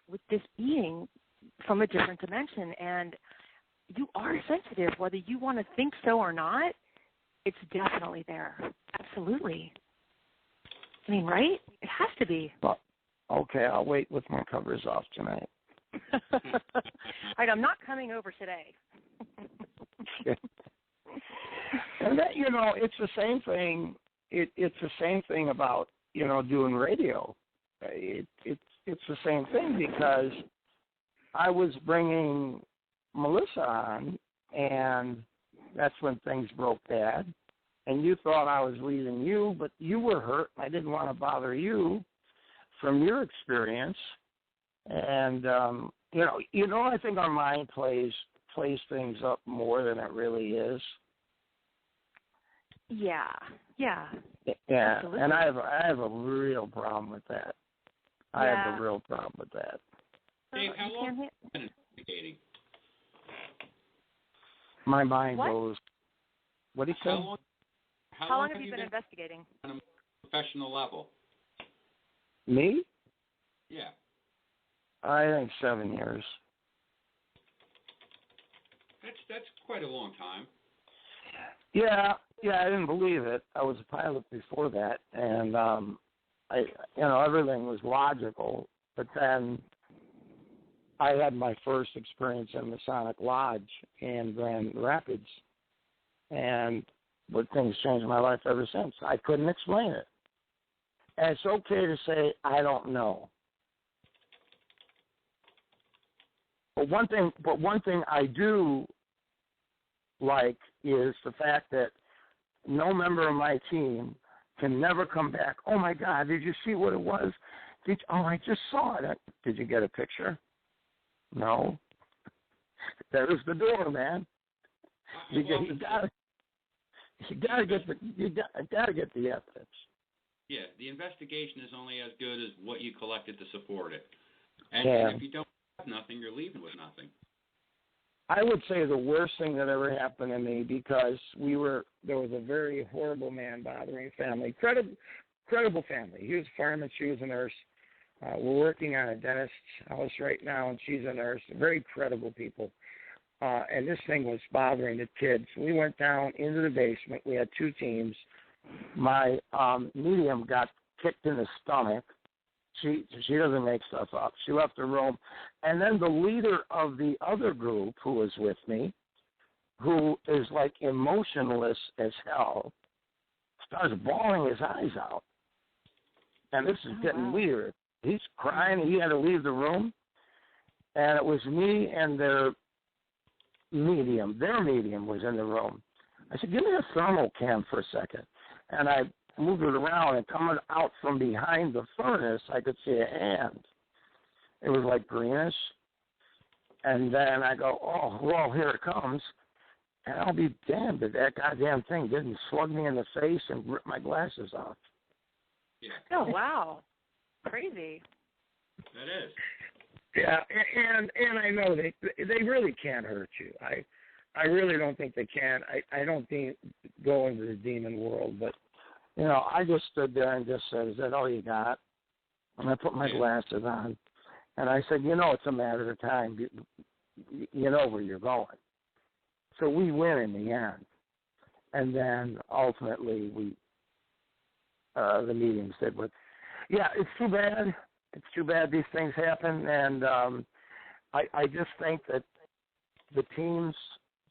with this being from a different dimension, and you are sensitive, whether you want to think so or not. It's definitely there. Absolutely. I mean, right? It has to be. Well, okay, I'll wait with my covers off tonight. All right, I'm not coming over today. And that, you know, it's the same thing. It's the same thing about, you know, doing radio. It's the same thing because I was bringing Melissa on, and that's when things broke bad. And you thought I was leaving you, but you were hurt. I didn't want to bother you from your experience. And you know, I think our mind plays things up more than it really is. Yeah. Absolutely. And I have a real problem with that. I have a real problem with that. Dave, how long have you been investigating? My mind goes. What do you say? How long have you been investigating? On a professional level. Me? Yeah. I think 7 years. That's quite a long time. Yeah, I didn't believe it. I was a pilot before that, and everything was logical. But then I had my first experience in Masonic Lodge in Grand Rapids, and things changed my life ever since. I couldn't explain it. And it's okay to say I don't know. But one thing I do like is the fact that no member of my team can never come back. Oh my God, did you see what it was? I just saw it. Did you get a picture? No. There's the door, man. You gotta get the evidence. Yeah, the investigation is only as good as what you collected to support it. And if you don't have nothing, you're leaving with nothing. I would say the worst thing that ever happened to me, because there was a very horrible man bothering family, credible family. He was a fireman, she was a nurse. We're working on a dentist's house right now, and she's a nurse. Very credible people. And this thing was bothering the kids. We went down into the basement. We had 2 teams. My medium got kicked in the stomach. She doesn't make stuff up. She left the room. And then the leader of the other group who was with me, who is like emotionless as hell, starts bawling his eyes out. And this is getting weird. He's crying. He had to leave the room. And it was me and their medium. Their medium was in the room. I said, give me a thermal cam for a second. And I moved it around, and coming out from behind the furnace, I could see a hand. It was like greenish. And then I go, oh, well, here it comes. And I'll be damned if that goddamn thing didn't slug me in the face and rip my glasses off. Yeah. Oh, wow. Crazy. That is. Yeah, and I know they really can't hurt you. I really don't think they can. I don't think go into the demon world, but I just stood there and just said, "Is that all you got?" And I put my glasses on, and I said, "It's a matter of time. You know where you're going." So we win in the end, and then ultimately the meetings did. But yeah, it's too bad. It's too bad these things happen, and I just think that the teams,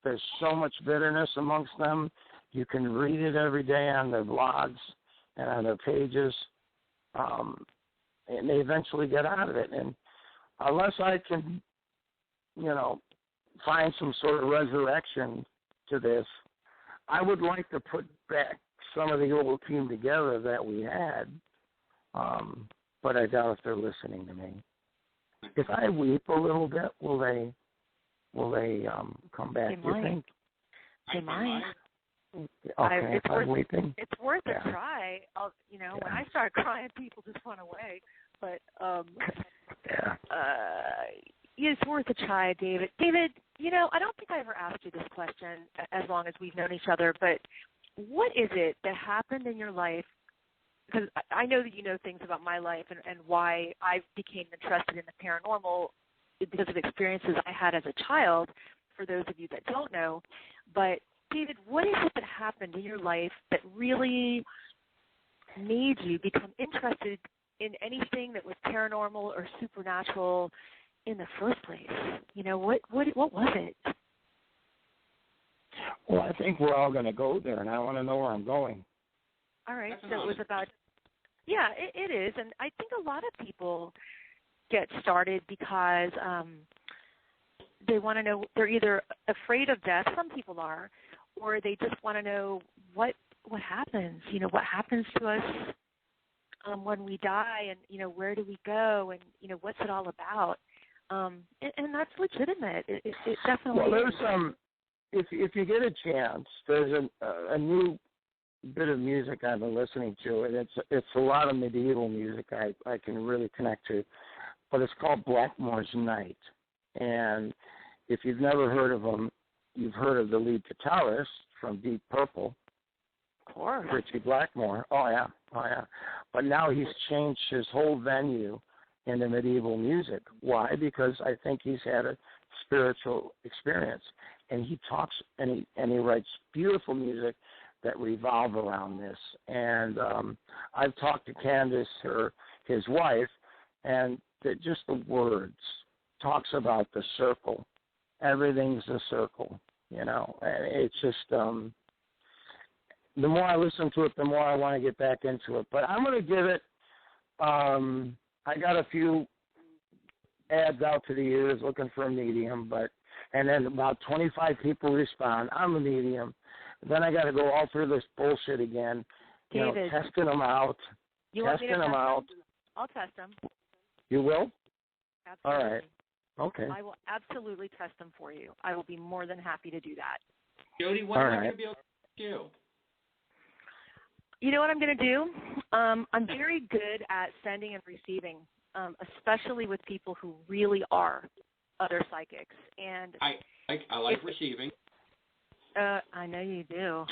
there's so much bitterness amongst them. You can read it every day on their blogs and on their pages, and they eventually get out of it. And unless I can, find some sort of resurrection to this, I would like to put back some of the old team together that we had. But I doubt if they're listening to me. If I weep a little bit, will they come back? Do you think? They might. Okay, I'm weeping. It's worth a try. When I start crying, people just went away. But it's worth a try, David. David, I don't think I ever asked you this question as long as we've known each other. But what is it that happened in your life? Because I know that you know things about my life and why I became interested in the paranormal because of experiences I had as a child, for those of you that don't know. But, David, what is it that happened in your life that really made you become interested in anything that was paranormal or supernatural in the first place? What was it? Well, I think we're all going to go there, and I want to know where I'm going. All right, so it was about, it is, and I think a lot of people get started because they want to know, they're either afraid of death, some people are, or they just want to know what happens, what happens to us when we die, and, where do we go, and, what's it all about, and that's legitimate. It definitely is. Well, there's if you get a chance, there's a new bit of music I've been listening to, and it's a lot of medieval music I can really connect to, but it's called Blackmore's Night. And if you've never heard of them, you've heard of the lead guitarist from Deep Purple, of course, Richie Blackmore. Oh yeah. But now he's changed his whole venue into medieval music. Why? Because I think he's had a spiritual experience, and he talks and he writes beautiful music that revolve around this. And I've talked to Candace, his wife, and just the words talks about the circle. Everything's a circle, and it's just the more I listen to it, the more I want to get back into it. But I'm going to give it. I got a few ads out to the ears looking for a medium, and then about 25 people respond. I'm a medium. Then I got to go all through this bullshit again, David, testing them out. You want me to test them? I'll test them. You will? Absolutely. All right. Okay. I will absolutely test them for you. I will be more than happy to do that. Jody, when am I going to be able to do? You know what I'm going to do? I'm very good at sending and receiving, especially with people who really are other psychics. And I like receiving. I know you do,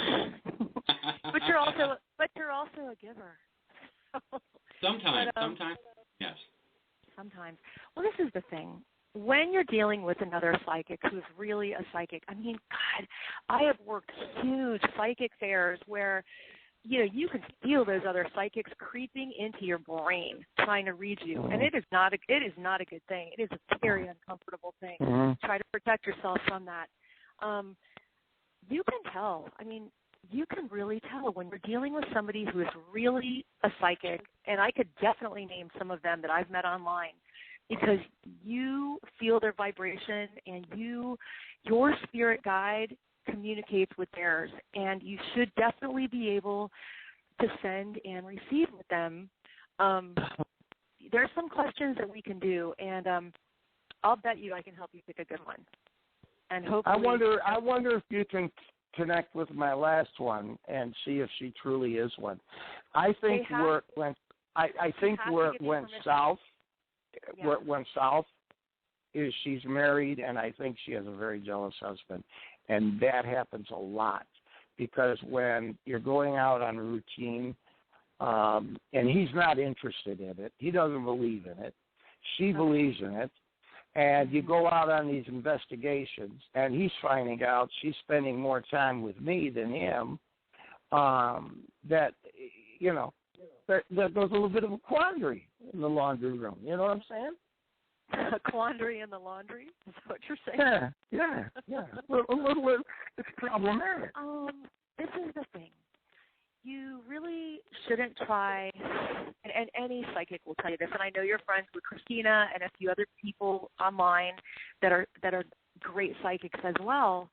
but you're also a giver. Sometimes, yes. Sometimes. Well, this is the thing. When you're dealing with another psychic who's really a psychic, I mean, God, I have worked huge psychic fairs where, you can feel those other psychics creeping into your brain, trying to read you, and it is not a good thing. It is a very uncomfortable thing. Mm-hmm. Try to protect yourself from that. You can tell. I mean, you can really tell when you're dealing with somebody who is really a psychic, and I could definitely name some of them that I've met online, because you feel their vibration and your spirit guide communicates with theirs, and you should definitely be able to send and receive with them. There's some questions that we can do, and I'll bet you I can help you pick a good one. And hopefully, I wonder if you can connect with my last one and see if she truly is one. I think where it went south, where it went south, is she's married, and I think she has a very jealous husband, and that happens a lot because when you're going out on routine, and he's not interested in it, he doesn't believe in it, she believes in it. And you go out on these investigations, and he's finding out she's spending more time with me than him. That there's a little bit of a quandary in the laundry room. You know what I'm saying? A quandary in the laundry? Is that what you're saying? Yeah. A little, it's problematic. This is the thing. You really shouldn't try, and any psychic will tell you this, and I know you're friends with Christina and a few other people online that are great psychics as well.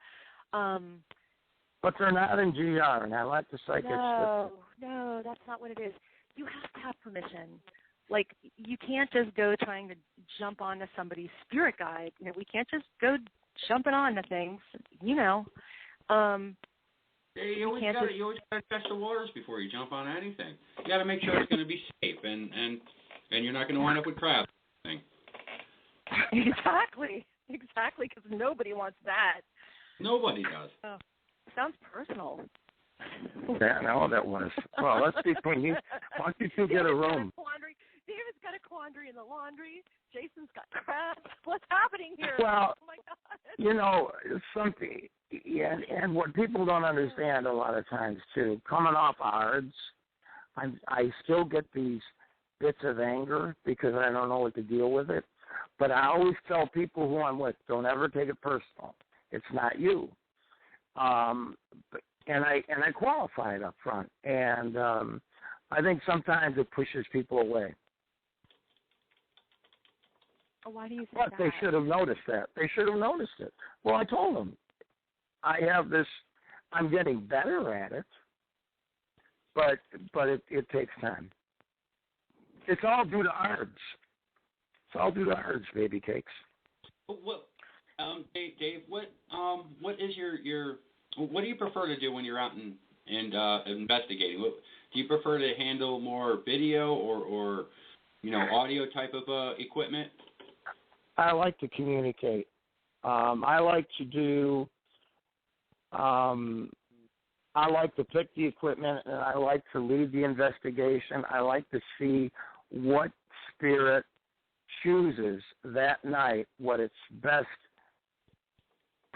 But they're not in GR, and I like the psychics. No, that's not what it is. You have to have permission. Like, you can't just go trying to jump onto somebody's spirit guide. We can't just go jumping onto things, You always got to test the waters before you jump on anything. You got to make sure it's going to be safe, and you're not going to wind up with crabs. Exactly, because nobody wants that. Nobody does. Oh, sounds personal. Yeah, no, that was. Well, let's see when you. Why don't you two get a room? David's got a quandary in the laundry. Jason's got crabs. What's happening here? Well, oh my God. Something, and what people don't understand a lot of times too, coming off ARDS, I still get these bits of anger because I don't know what to deal with it. But I always tell people who I'm with, don't ever take it personal. It's not you. And I qualify it up front, and I think sometimes it pushes people away. Why do you think But they should have noticed that. They should have noticed it. Well, I told them, I have this, I'm getting better at it, but it takes time. It's all due to ARDS. It's all due to ARDS, baby cakes. What, Dave? What is your what do you prefer to do when you're out and investigating? Do you prefer to handle more video or audio type of equipment? I like to communicate. I like to do. I like to pick the equipment, and I like to lead the investigation. I like to see what spirit chooses that night, what its best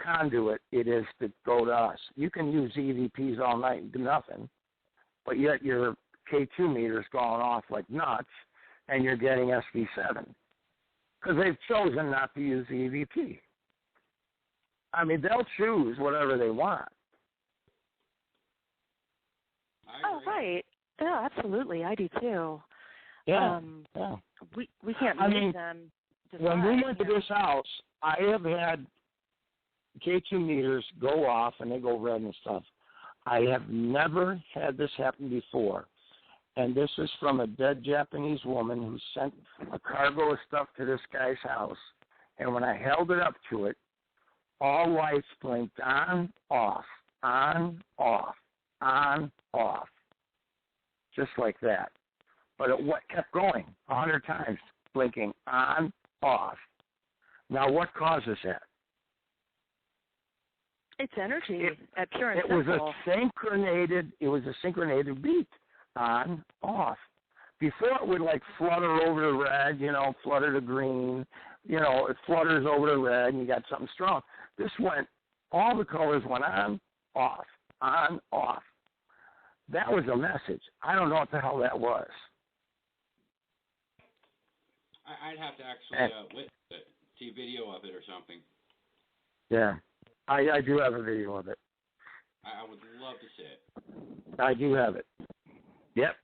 conduit it is to go to us. You can use EVPs all night and do nothing, but yet your K2 meter's going off like nuts, and you're getting SV7 because they've chosen not to use the EVP. I mean, they'll choose whatever they want. Oh, right. Yeah, absolutely. I do too. Yeah. We can't make them decide. When we went to this house, I have had K2 meters go off and they go red and stuff. I have never had this happen before. And this is from a dead Japanese woman who sent a cargo of stuff to this guy's house. And when I held it up to it, all lights blinked on, off, on, off. Just like that. But it kept going 100 times, blinking on, off. Now, what causes that? It's energy at pure and It was a synchronated beat, on, off. Before it would like flutter over the red, flutter to green, it flutters over the red and you got something strong. This went, all the colors went on, off. That was a message. I don't know what the hell that was. I'd have to actually witness it, see video of it or something. Yeah, I do have a video of it. I would love to see it. I do have it. Yep.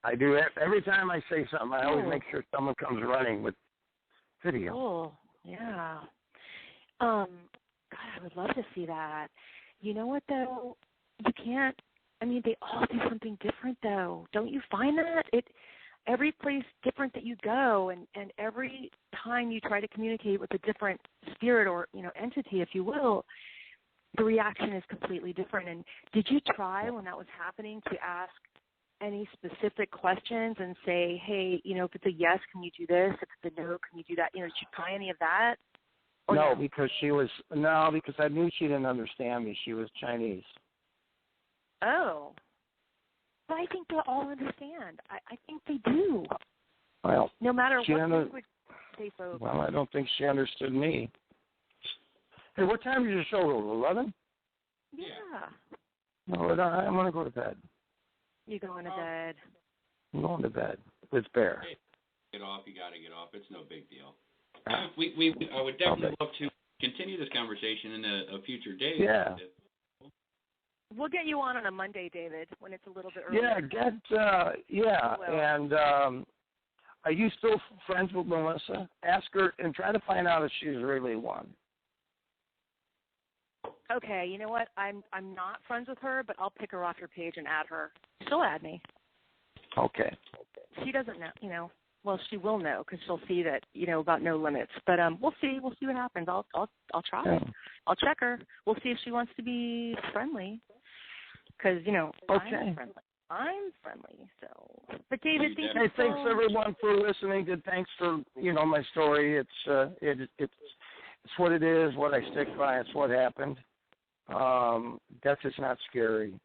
I do. Every time I say something, I always make sure someone comes running with video. Cool. Yeah. God, I would love to see that. You know what, though? You can't. I mean, they all do something different, though. Don't you find that? Every place different that you go, and every time you try to communicate with a different spirit or, entity, if you will, the reaction is completely different. And did you try when that was happening to ask any specific questions and say, hey, if it's a yes, can you do this? If it's a no, can you do that? Did you try any of that? No, because I knew she didn't understand me. She was Chinese. Oh. But I think they all understand. I think they do. Well, no matter what language they spoke. Well, I don't think she understood me. Hey, what time does your show go? 11? Yeah. No, I'm going to go to bed. You going to bed? I'm going to bed with Bear. Hey, get off. You got to get off. It's no big deal. I would definitely love to continue this conversation in a future day. Yeah. We'll get you on a Monday, David, when it's a little bit earlier. And are you still friends with Melissa? Ask her and try to find out if she's really one. Okay, you know what? I'm not friends with her, but I'll pick her off your page and add her. She'll add me. Okay. She doesn't know, well, she will know because she'll see that, about No Limits. But we'll see what happens. I'll try. Yeah. I'll check her. We'll see if she wants to be friendly. Because, I'm friendly. So, but David, thanks everyone for listening. And thanks for my story. It's what it is. What I stick by. It's what happened. Death is not scary.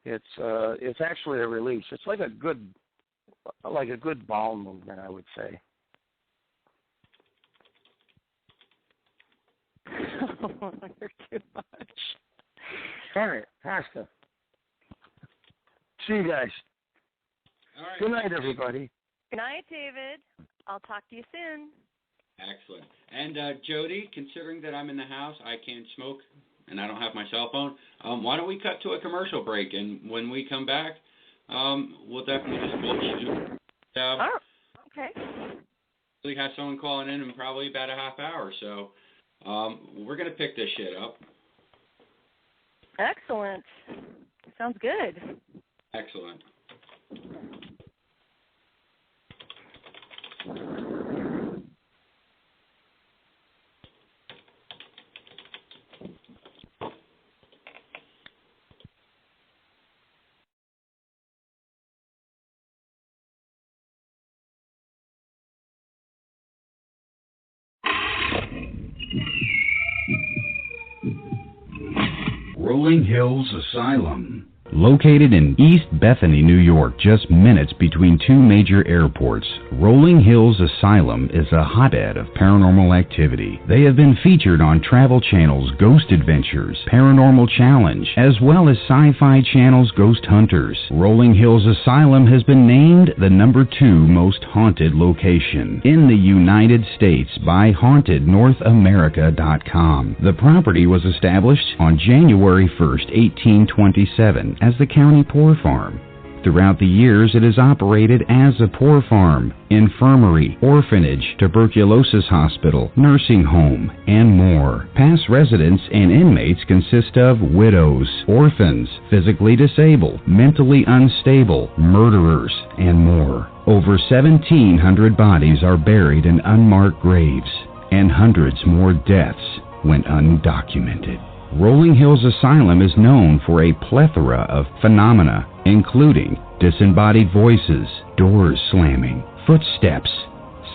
It's actually a release. It's like a good bowel movement, I would say. You're too much. All right, Pasta. See you guys. All right. Good night, everybody. Good night, David. I'll talk to you soon. Excellent. And Jody, considering that I'm in the house, I can't smoke, and I don't have my cell phone, why don't we cut to a commercial break? And when we come back, we'll definitely just bullshit. Oh, okay. We have someone calling in probably about a half hour, so we're going to pick this shit up. Excellent. Sounds good. Excellent. Rolling Hills Asylum. Located in East Bethany, New York, just minutes between two major airports, Rolling Hills Asylum is a hotbed of paranormal activity. They have been featured on Travel Channel's Ghost Adventures, Paranormal Challenge, as well as Sci-Fi Channel's Ghost Hunters. Rolling Hills Asylum has been named the #2 most haunted location in the United States by HauntedNorthAmerica.com. The property was established on January 1st, 1827, as the county poor farm. Throughout the years, it has operated as a poor farm, infirmary, orphanage, tuberculosis hospital, nursing home, and more. Past residents and inmates consist of widows, orphans, physically disabled, mentally unstable, murderers, and more. Over 1,700 bodies are buried in unmarked graves, and hundreds more deaths went undocumented. Rolling Hills Asylum is known for a plethora of phenomena, including disembodied voices, doors slamming, footsteps,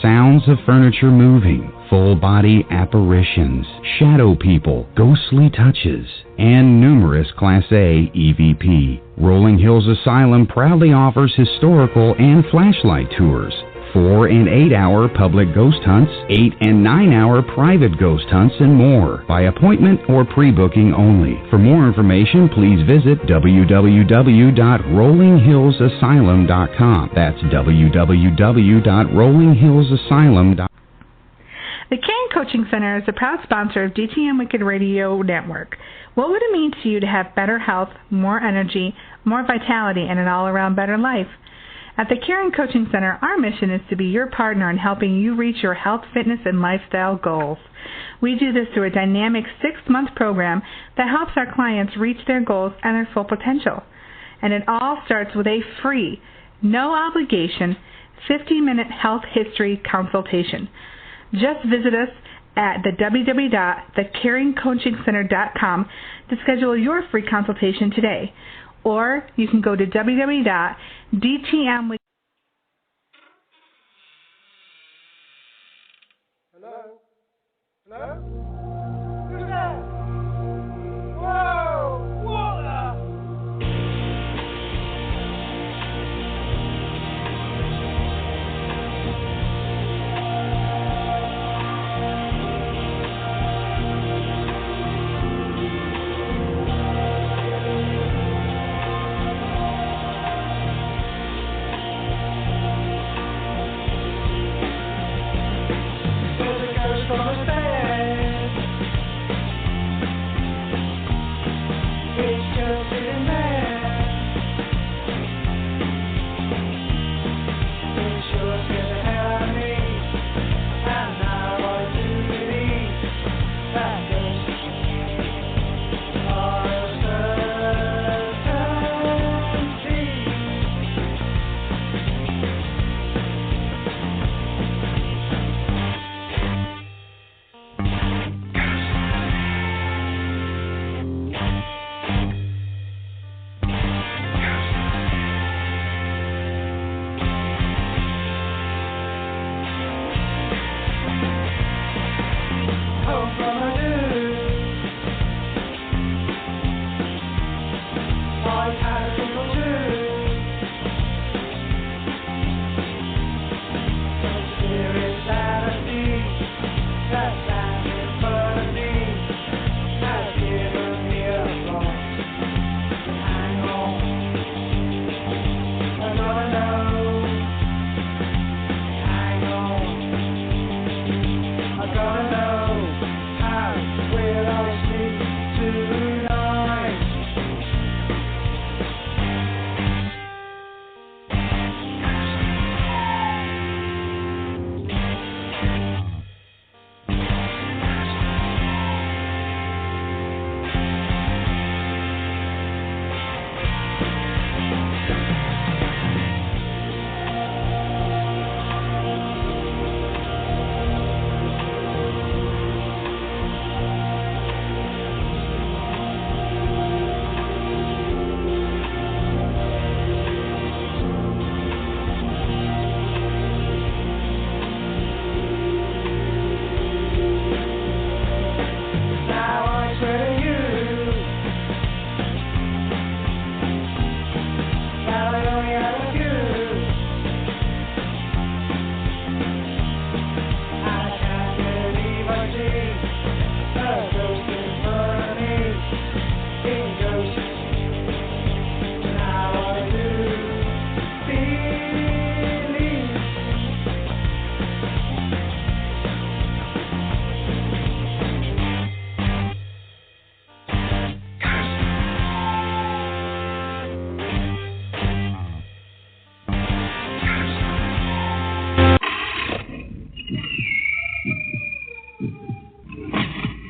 sounds of furniture moving, full-body apparitions, shadow people, ghostly touches, and numerous Class A EVP. Rolling Hills Asylum proudly offers historical and flashlight tours, 4- and 8-hour public ghost hunts, 8- and 9-hour private ghost hunts, and more, by appointment or pre-booking only. For more information, please visit www.rollinghillsasylum.com. That's www.rollinghillsasylum.com. The King Caring Coaching Center is a proud sponsor of DTM Wicked Radio Network. What would it mean to you to have better health, more energy, more vitality, and an all-around better life? At the Caring Coaching Center, our mission is to be your partner in helping you reach your health, fitness, and lifestyle goals. We do this through a dynamic 6-month program that helps our clients reach their goals and their full potential. And it all starts with a free, no obligation, 50-minute health history consultation. Just visit us at the www.thecaringcoachingcenter.com to schedule your free consultation today. Or you can go to www.dtm. Hello? Hello? Who's that? Whoa! Water!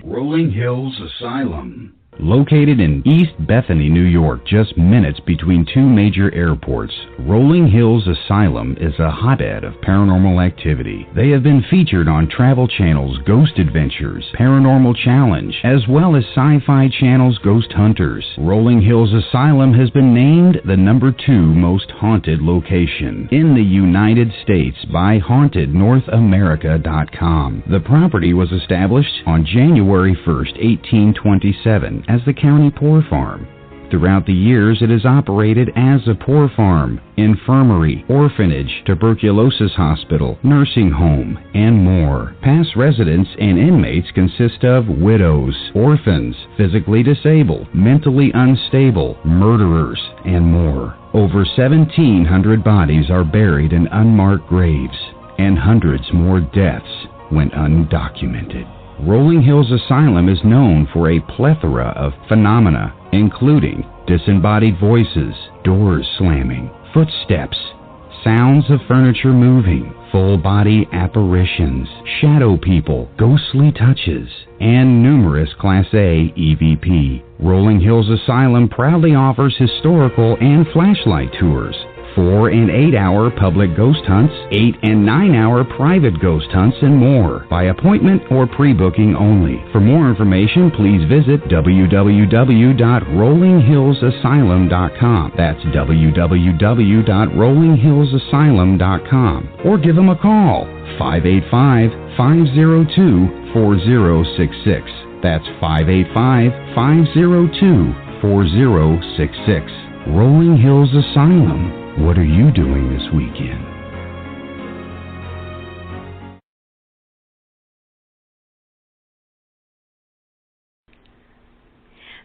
Rolling Hills Asylum. Located in East Bethany, New York, just minutes between two major airports, Rolling Hills Asylum is a hotbed of paranormal activity. They have been featured on Travel Channel's Ghost Adventures, Paranormal Challenge, as well as Sci-Fi Channel's Ghost Hunters. Rolling Hills Asylum has been named the #2 most haunted location in the United States by HauntedNorthAmerica.com. The property was established on January 1st, 1827, as the county poor farm. Throughout the years, it has operated as a poor farm, infirmary, orphanage, tuberculosis hospital, nursing home, and more. Past residents and inmates consist of widows, orphans, physically disabled, mentally unstable, murderers, and more. Over 1,700 bodies are buried in unmarked graves, and hundreds more deaths went undocumented. Rolling Hills Asylum is known for a plethora of phenomena, including disembodied voices, doors slamming, footsteps, sounds of furniture moving, full-body apparitions, shadow people, ghostly touches, and numerous Class A EVP. Rolling Hills Asylum proudly offers historical and flashlight tours, 4- and 8-hour public ghost hunts, 8- and 9-hour private ghost hunts, and more, by appointment or pre-booking only. For more information, please visit www.rollinghillsasylum.com. That's www.rollinghillsasylum.com. Or give them a call, 585-502-4066. That's 585-502-4066. Rolling Hills Asylum. What are you doing this weekend?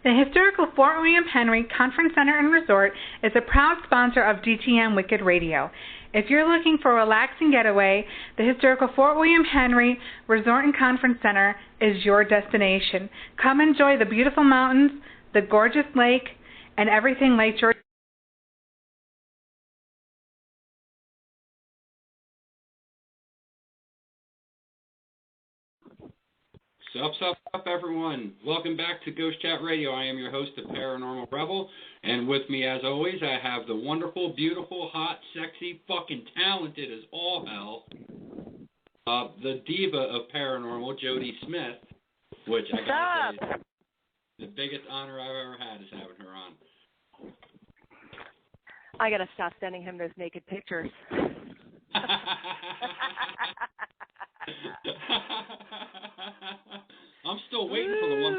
The historical Fort William Henry Conference Center and Resort is a proud sponsor of DTM Wicked Radio. If you're looking for a relaxing getaway, the historical Fort William Henry Resort and Conference Center is your destination. Come enjoy the beautiful mountains, the gorgeous lake, and everything Lake George. Sup, everyone. Welcome back to Ghost Chat Radio. I am your host, the Paranormal Rebel, and with me, as always, I have the wonderful, beautiful, hot, sexy, fucking talented as all hell, the diva of paranormal, Jody Smith, which I gotta say is the biggest honor I've ever had is having her on. I gotta stop sending him those naked pictures. I'm still waiting for the one.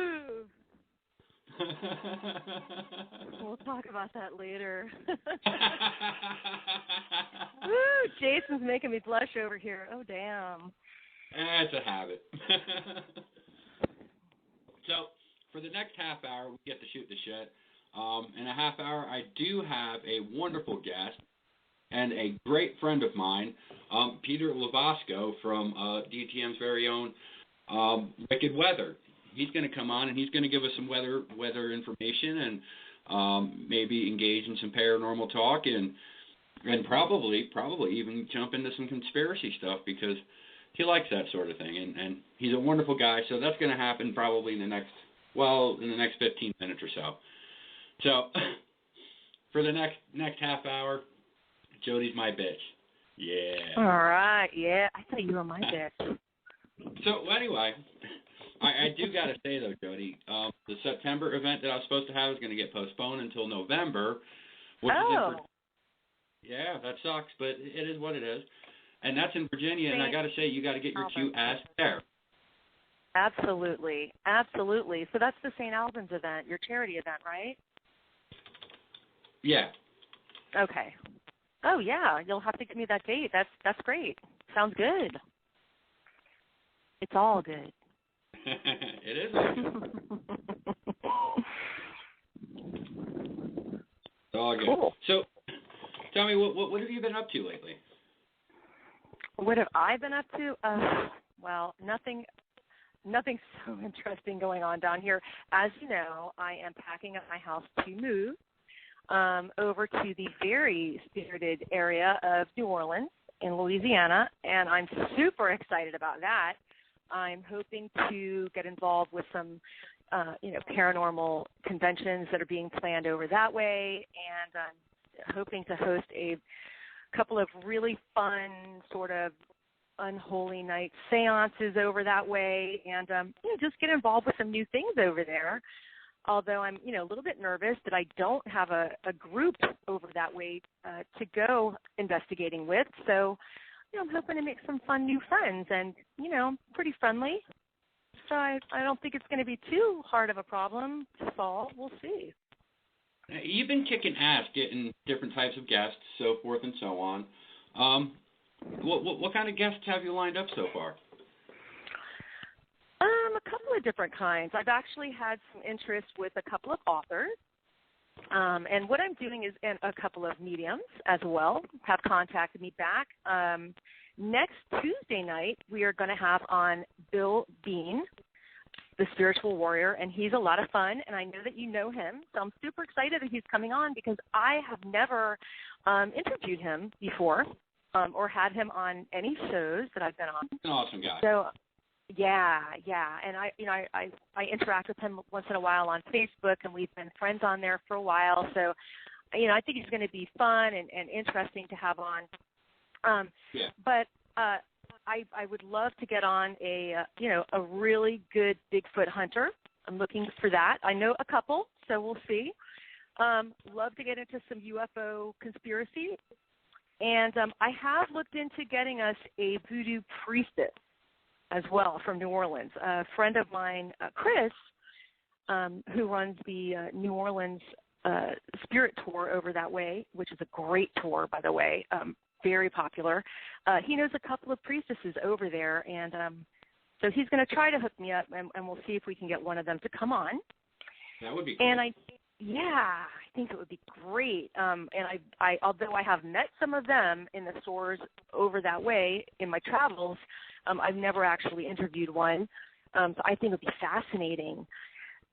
We'll talk about that later. Woo, Jason's making me blush over here. Oh, damn. It's a habit. So, for the next half hour, we get to shoot the shit. In a half hour, I do have a wonderful guest and a great friend of mine, Peter Lavasco from DTM's very own Wicked Weather. He's going to come on and he's going to give us some weather information and maybe engage in some paranormal talk and probably even jump into some conspiracy stuff because he likes that sort of thing and he's a wonderful guy. So that's going to happen probably in the next 15 minutes or so. So for the next half hour, Jody's my bitch. Yeah. All right. Yeah. I thought you were my bitch. So anyway, I do got to say, though, Jody, the September event that I was supposed to have is going to get postponed until November. Yeah, that sucks, but it is what it is. And that's in Virginia, and I got to say, you got to get your cute ass there. Absolutely. Absolutely. So that's the St. Albans event, your charity event, right? Yeah. Okay. Oh, yeah. You'll have to give me that date. That's great. Sounds good. It's all good. It is all good. It's all good. Cool. So, tell me, what have you been up to lately? What have I been up to? Well, nothing so interesting going on down here. As you know, I am packing up my house to move over to the very spirited area of New Orleans in Louisiana, and I'm super excited about that. I'm hoping to get involved with some, paranormal conventions that are being planned over that way, and I'm hoping to host a couple of really fun sort of unholy night seances over that way, and just get involved with some new things over there. Although I'm, a little bit nervous that I don't have a group over that way to go investigating with. So, I'm hoping to make some fun new friends and, pretty friendly. So I don't think it's going to be too hard of a problem to solve. We'll see. You've been kicking ass getting different types of guests, so forth and so on. What kind of guests have you lined up so far? A couple of different kinds. I've actually had some interest with a couple of authors. And what I'm doing is, and a couple of mediums as well have contacted me back. next Tuesday night, we are going to have on Bill Dean, the spiritual warrior, and he's a lot of fun, and I know that you know him, so I'm super excited that he's coming on because I have never interviewed him before or had him on any shows that I've been on. He's an awesome guy. So, yeah, and I interact with him once in a while on Facebook, and we've been friends on there for a while, so, I think he's going to be fun and interesting to have on. But I would love to get on a really good Bigfoot hunter. I'm looking for that. I know a couple, so we'll see. Love to get into some UFO conspiracy. And I have looked into getting us a voodoo priestess as well from New Orleans. A friend of mine, Chris, who runs the New Orleans Spirit Tour over that way, which is a great tour, by the way, very popular. He knows a couple of priestesses over there, and so he's going to try to hook me up, and we'll see if we can get one of them to come on. That would be cool. And I think it would be great. And I although I have met some of them in the stores over that way in my travels, I've never actually interviewed one. So I think it would be fascinating.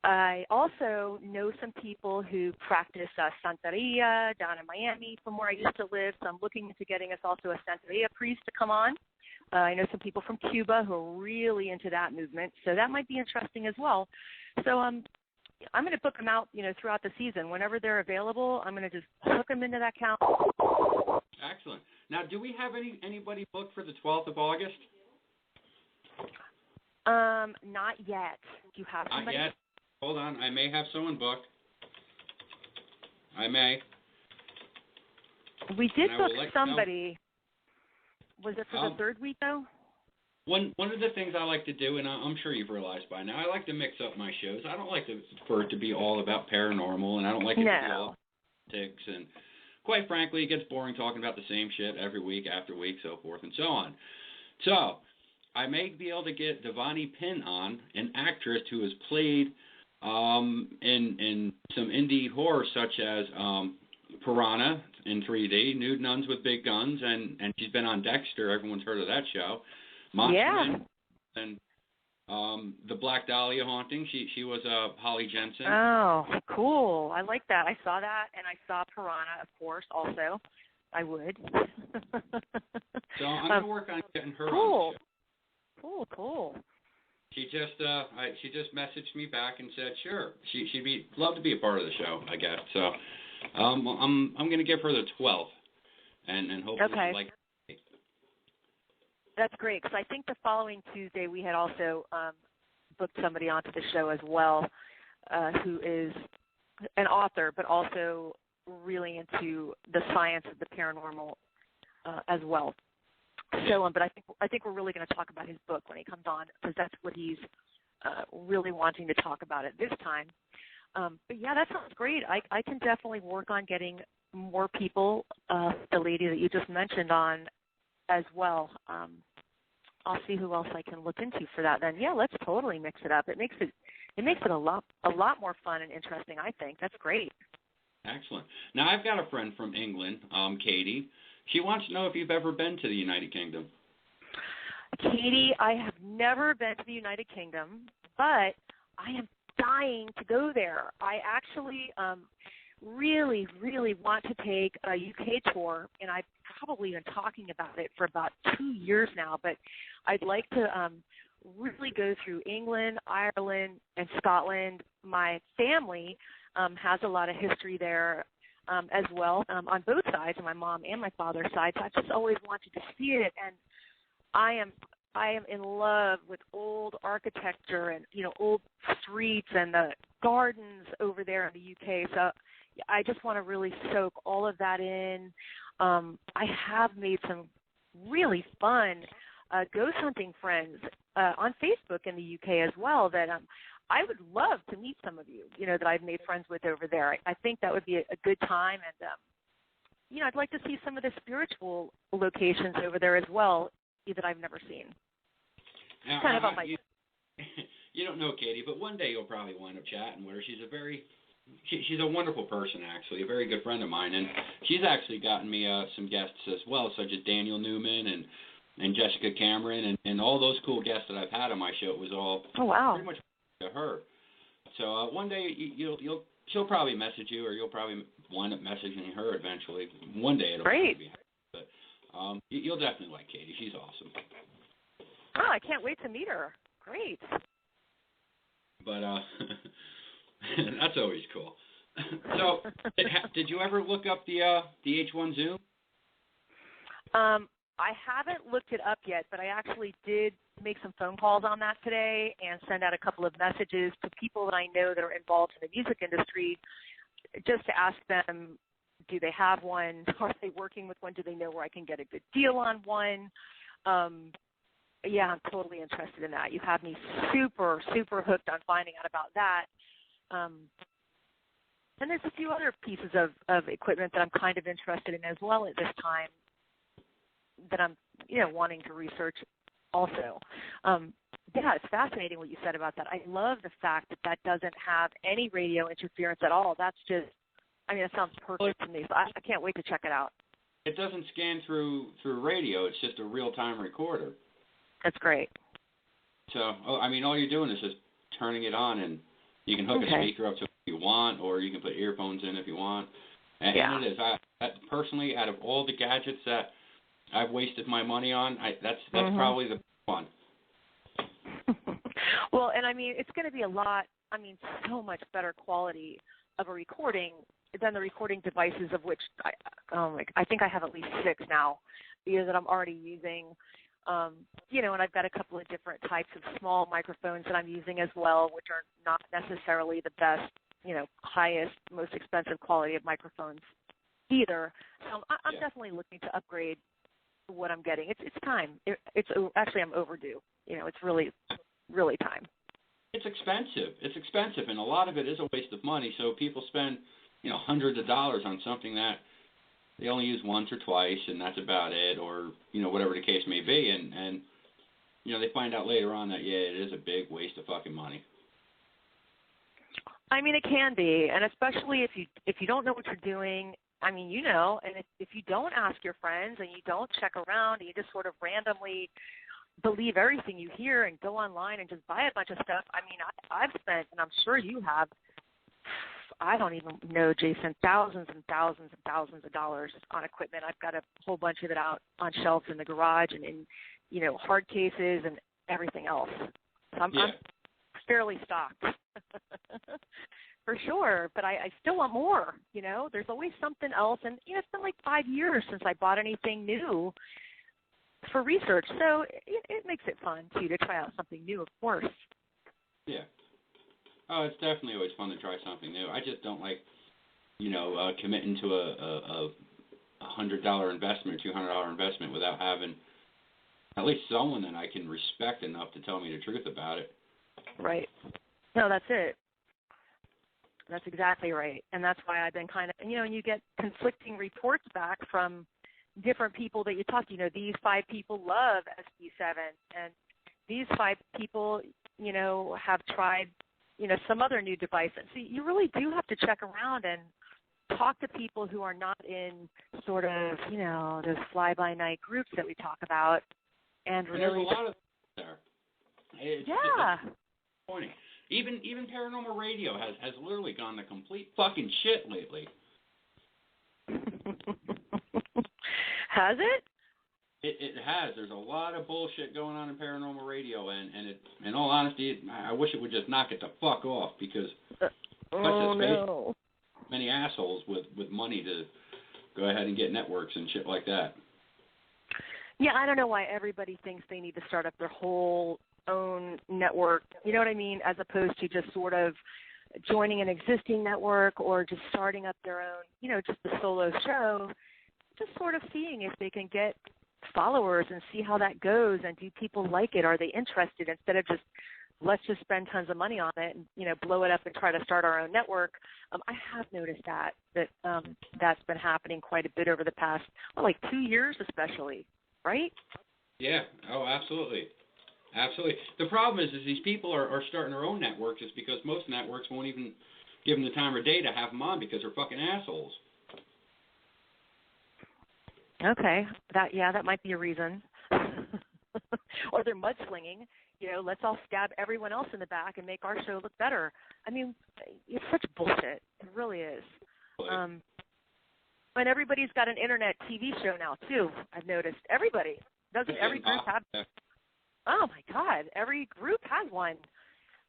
I also know some people who practice Santeria down in Miami from where I used to live, so I'm looking into getting us also a Santeria priest to come on. I know some people from Cuba who are really into that movement, so that might be interesting as well. So I'm going to book them out, throughout the season. Whenever they're available, I'm going to just hook them into that calendar. Excellent. Now, do we have anybody booked for the 12th of August? Not yet. Do you have somebody? Not yet. Hold on. I may have someone booked. I may. We did book somebody. Was it for the third week, though? One of the things I like to do, and I'm sure you've realized by now, I like to mix up my shows. I don't like for it to be all about paranormal, and I don't like it to be all about politics. And quite frankly, it gets boring talking about the same shit every week after week, so forth and so on. So I may be able to get Devani Pinn on, an actress who has played in some indie horror such as Piranha in 3D, Nude Nuns with Big Guns, and she's been on Dexter. Everyone's heard of that show. Monster and the Black Dahlia Haunting. She was Holly Jensen. Oh, cool. I like that. I saw that, and I saw Piranha, of course, also. I would. So I'm going to work on getting her on the show. Cool. She just messaged me back and said sure. She'd love to be a part of the show, I guess. So I'm going to give her the 12th, and hopefully she'll like. That's great, because I think the following Tuesday we had also booked somebody onto the show as well, who is an author, but also really into the science of the paranormal as well. So, but I think we're really going to talk about his book when he comes on, because that's what he's really wanting to talk about at this time. But yeah, that sounds great. I can definitely work on getting more people, the lady that you just mentioned, on as well. I'll see who else I can look into for that. Then yeah, let's totally mix it up. It makes it a lot more fun and interesting, I think. That's great. Excellent. Now I've got a friend from England, Katie. She wants to know if you've ever been to the United Kingdom. Katie, I have never been to the United Kingdom, but I am dying to go there. I actually really, really want to take a UK tour, and I've probably been talking about it for about 2 years now, but I'd like to really go through England, Ireland, and Scotland. My family has a lot of history there as well on both sides, on my mom and my father's side, so I just always wanted to see it, and I am in love with old architecture and, old streets and the gardens over there in the UK. So I just want to really soak all of that in. I have made some really fun ghost hunting friends on Facebook in the UK as well that I would love to meet some of you, that I've made friends with over there. I think that would be a good time. And, I'd like to see some of the spiritual locations over there as well that I've never seen. Now, kind of on my... You don't know Katie, but one day you'll probably wind up chatting with her. She's a wonderful person, actually, a very good friend of mine, and she's actually gotten me some guests as well, such as Daniel Newman and Jessica Cameron and all those cool guests that I've had on my show. It was all pretty much to her. So one day she'll probably message you, or you'll probably wind up messaging her eventually. One day it'll Great. be. But you'll definitely like Katie. She's awesome. Oh, I can't wait to meet her. Great. But that's always cool. So, did you ever look up the H1Zoom? I haven't looked it up yet, but I actually did make some phone calls on that today and send out a couple of messages to people that I know that are involved in the music industry, just to ask them, do they have one? Are they working with one? Do they know where I can get a good deal on one? Yeah, I'm totally interested in that. You have me super, super hooked on finding out about that. And there's a few other pieces of equipment that I'm kind of interested in as well at this time that I'm, wanting to research also. Yeah, it's fascinating what you said about that. I love the fact that doesn't have any radio interference at all. That's just, it sounds perfect to me. So I can't wait to check it out. It doesn't scan through radio. It's just a real-time recorder. That's great. So, all you're doing is just turning it on, and you can hook a speaker up to it if you want, or you can put earphones in if you want. And it is. Personally, out of all the gadgets that I've wasted my money on, that's probably the one. Well, and it's going to be a lot, so much better quality of a recording than the recording devices of which I think I have at least 6 now, that I'm already using. And I've got a couple of different types of small microphones that I'm using as well, which are not necessarily the best, highest, most expensive quality of microphones either. So I'm definitely looking to upgrade what I'm getting. It's time. Actually, I'm overdue. It's really, really time. It's expensive, and a lot of it is a waste of money. So people spend, hundreds of dollars on something that they only use once or twice, and that's about it, or whatever the case may be, and they find out later on that it is a big waste of fucking money. It can be, and especially if you don't know what you're doing. And if you don't ask your friends and you don't check around and you just sort of randomly believe everything you hear and go online and just buy a bunch of stuff, I've spent, and I'm sure you have, I don't even know, Jason, thousands and thousands and thousands of dollars on equipment. I've got a whole bunch of it out on shelves in the garage and in, hard cases and everything else. So I'm fairly stocked. For sure, but I still want more, There's always something else, and, it's been like 5 years since I bought anything new for research, so it makes it fun, too, to try out something new, of course. Yeah. Oh, it's definitely always fun to try something new. I just don't like, committing to a $100 investment or $200 investment without having at least someone that I can respect enough to tell me the truth about it. Right. No, that's it. That's exactly right. And that's why I've been kind of, and you get conflicting reports back from different people that you talk to. These 5 people love SB7, and these 5 people, have tried, some other new device. And so you really do have to check around and talk to people who are not in sort of, those fly-by-night groups that we talk about. And really, there's a lot of there. It's disappointing. Even paranormal radio has literally gone to complete fucking shit lately. Has it? It has. There's a lot of bullshit going on in paranormal radio, and in all honesty, I wish it would just knock it the fuck off, because many assholes with money to go ahead and get networks and shit like that. Yeah, I don't know why everybody thinks they need to start up their whole own network, you know what I mean, as opposed to just sort of joining an existing network or just starting up their own, just a solo show, just sort of seeing if they can get followers and see how that goes, and do people like it? Are they interested? Instead of just, let's just spend tons of money on it and, blow it up and try to start our own network. I have noticed that's been happening quite a bit over the past, 2 years especially, right? Yeah. Oh, absolutely. Absolutely. The problem is these people are starting their own networks just because most networks won't even give them the time or day to have them on because they're fucking assholes. Okay. That might be a reason. or they're mudslinging. Let's all stab everyone else in the back and make our show look better. I mean, it's such bullshit. It really is. And everybody's got an internet TV show now too. I've noticed everybody doesn't. Every group have. Oh my God! Every group has one.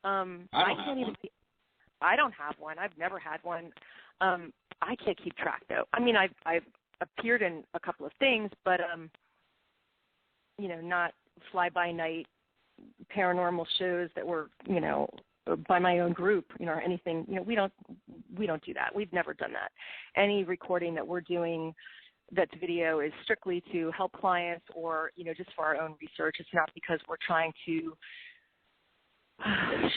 I can't even. I don't have one. I've never had one. I can't keep track though. I mean, I've appeared in a couple of things, but not fly-by-night paranormal shows that were by my own group, or anything. We don't do that. We've never done that. Any recording that we're doing that's video is strictly to help clients or just for our own research. It's not because we're trying to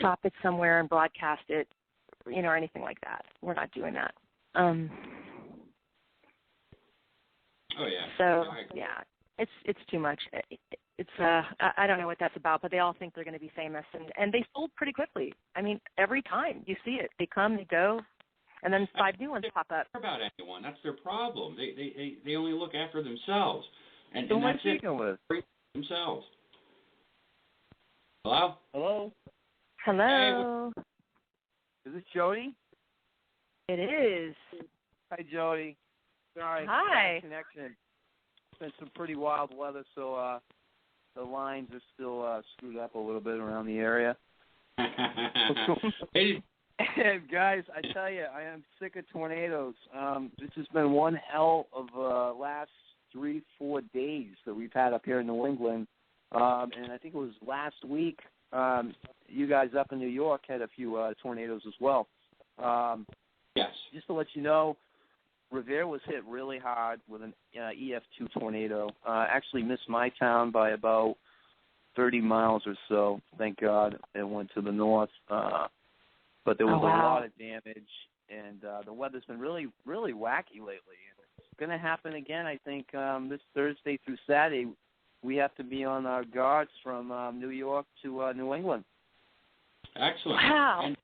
shop it somewhere and broadcast it, or anything like that. We're not doing that. Oh yeah. So yeah, it's too much. It's I don't know what that's about, but they all think they're going to be famous, and they fold pretty quickly. I mean, every time you see it, they come, they go, and then 5 new ones pop up. They don't care about anyone. That's their problem. They only look after themselves, and Who am I that's it. speaking with? Themselves. Hello. Hello. Hello. Is this Jody? It is. Hi, Jody. Sorry. Hi. Connection. It's been some pretty wild weather, so the lines are still screwed up a little bit around the area. Hey. Guys, I tell you, I am sick of tornadoes. This has been one hell of last 3-4 days that we've had up here in New England. And I think it was last week, you guys up in New York had a few tornadoes as well. Yes. Just to let you know, Revere was hit really hard with an EF2 tornado. Actually missed my town by about 30 miles or so. Thank God it went to the north. But there was a lot of damage, and the weather's been really, really wacky lately. It's going to happen again, I think, this Thursday through Saturday. We have to be on our guards from New York to New England. Excellent. Wow. And,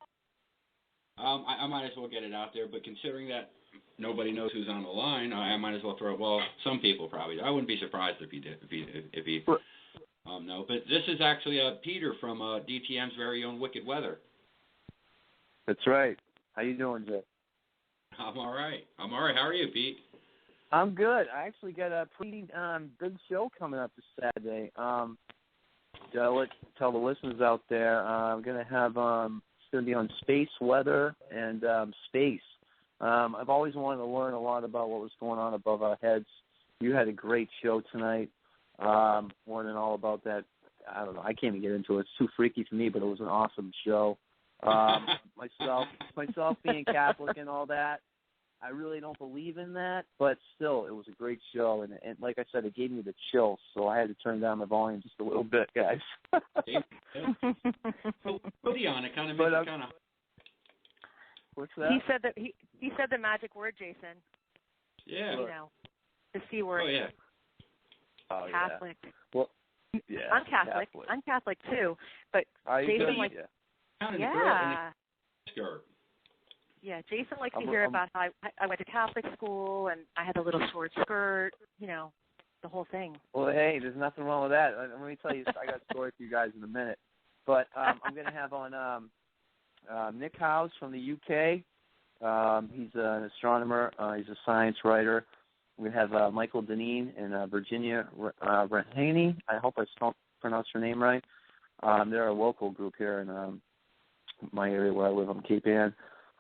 I might as well get it out there, but considering that nobody knows who's on the line, I might as well throw it. Well, some people probably. I wouldn't be surprised if he no. But this is actually Peter from DTM's very own Wicked Weather. That's right. How you doing, Jay? I'm all right. How are you, Pete? I'm good. I actually got a pretty big show coming up this Saturday. Tell the listeners out there, I'm going to have it's going to be on space weather and space. I've always wanted to learn a lot about what was going on above our heads. You had a great show tonight, learning all about that. I don't know. I can't even get into it. It's too freaky for me, but it was an awesome show. Myself being Catholic and all that, I really don't believe in that, but still, it was a great show, and like I said, it gave me the chills, so I had to turn down the volume just a little bit, guys. Hoodie on it kind of makes it kind of. What's that? He said the magic word, Jason. Yeah. The C word. Oh yeah. Catholic. Yeah. Well, yeah. I'm Catholic. I'm Catholic too, but Jason likes. Yeah. Yeah, Jason likes to hear about how I went to Catholic school and I had a little short skirt, the whole thing. Well, hey, there's nothing wrong with that. Let me tell you, I got a story for you guys in a minute. But I'm going to have on Nick House from the UK. He's an astronomer. He's a science writer. We have Michael Deneen and Virginia Rahaney. I hope I pronounced her name right. They're a local group here in my area where I live on Cape Ann.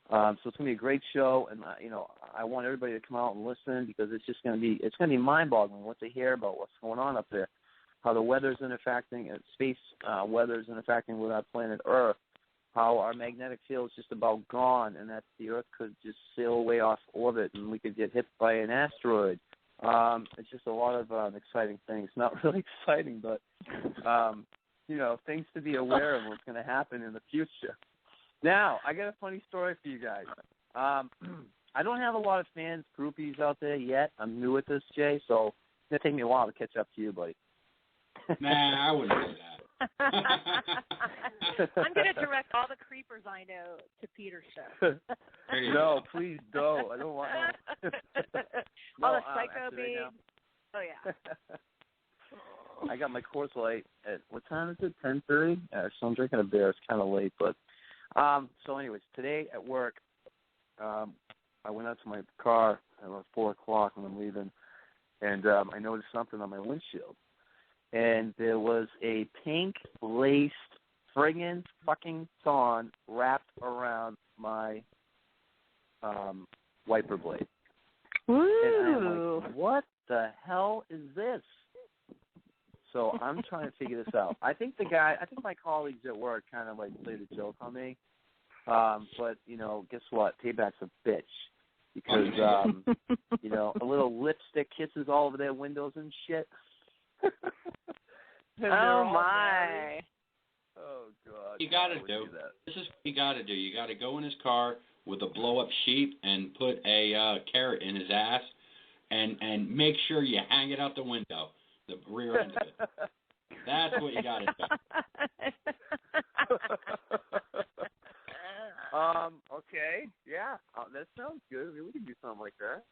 So it's going to be a great show, and I want everybody to come out and listen because it's going to be mind-boggling what to hear about what's going on up there, how the weather's interacting, space weather's interacting with our planet Earth, how our magnetic field is just about gone, and that the Earth could just sail away off orbit and we could get hit by an asteroid. It's just a lot of exciting things. Not really exciting, but things to be aware of what's going to happen in the future. Now, I got a funny story for you guys. I don't have a lot of fans, groupies out there yet. I'm new at this, Jay, so it's going to take me a while to catch up to you, buddy. Nah, I wouldn't do that. I'm going to direct all the creepers I know to Peter's show. No, please don't. I don't want all the psycho babes. Oh, yeah. I got my course light at, what time is it, 10:30? So I'm drinking a beer. It's kind of late, but so anyways, today at work, I went out to my car at about 4 o'clock when I'm leaving, and I noticed something on my windshield. And there was a pink laced friggin' fucking thong wrapped around my wiper blade. Ooh. And I'm like, what the hell is this? So I'm trying to figure this out. I think my colleagues at work kind of like played a joke on me. But, you know, guess what? Payback's a bitch. Because, you know, a little lipstick kisses all over their windows and shit. And oh, my. Married. Oh, God. You got to do that. This is what you got to do. You got to go in his car with a blow-up sheet and put a carrot in his ass and make sure you hang it out the window, the rear end of it. That's what you got to do. Okay, yeah, that sounds good. I mean, we can do something like that.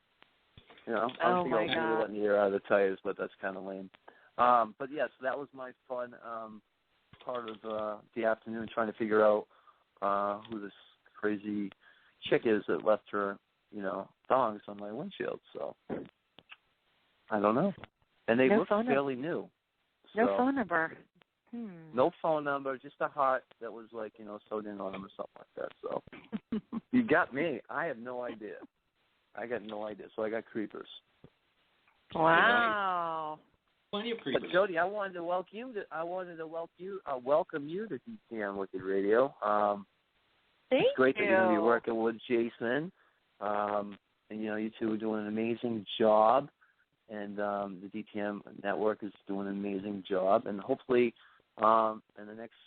You know, oh my obviously God. letting the air out of the tires, but that's kind of lame. But yes, that was my fun part of the afternoon, trying to figure out who this crazy chick is that left her, you know, thongs on my windshield. So I don't know, and they look fairly new. No So, phone number. No phone number, just a heart that was like, you know, sewed in on him or something like that. So you got me. I have no idea. I got no idea. So I got creepers. Wow. Plenty of creepers. But Jody, I wanted to welcome you to DTM Wicked Radio. Thank it's great you. that you're going to be working with Jason. And you know, you two are doing an amazing job. And the DTM network is doing an amazing job. And hopefully, in the next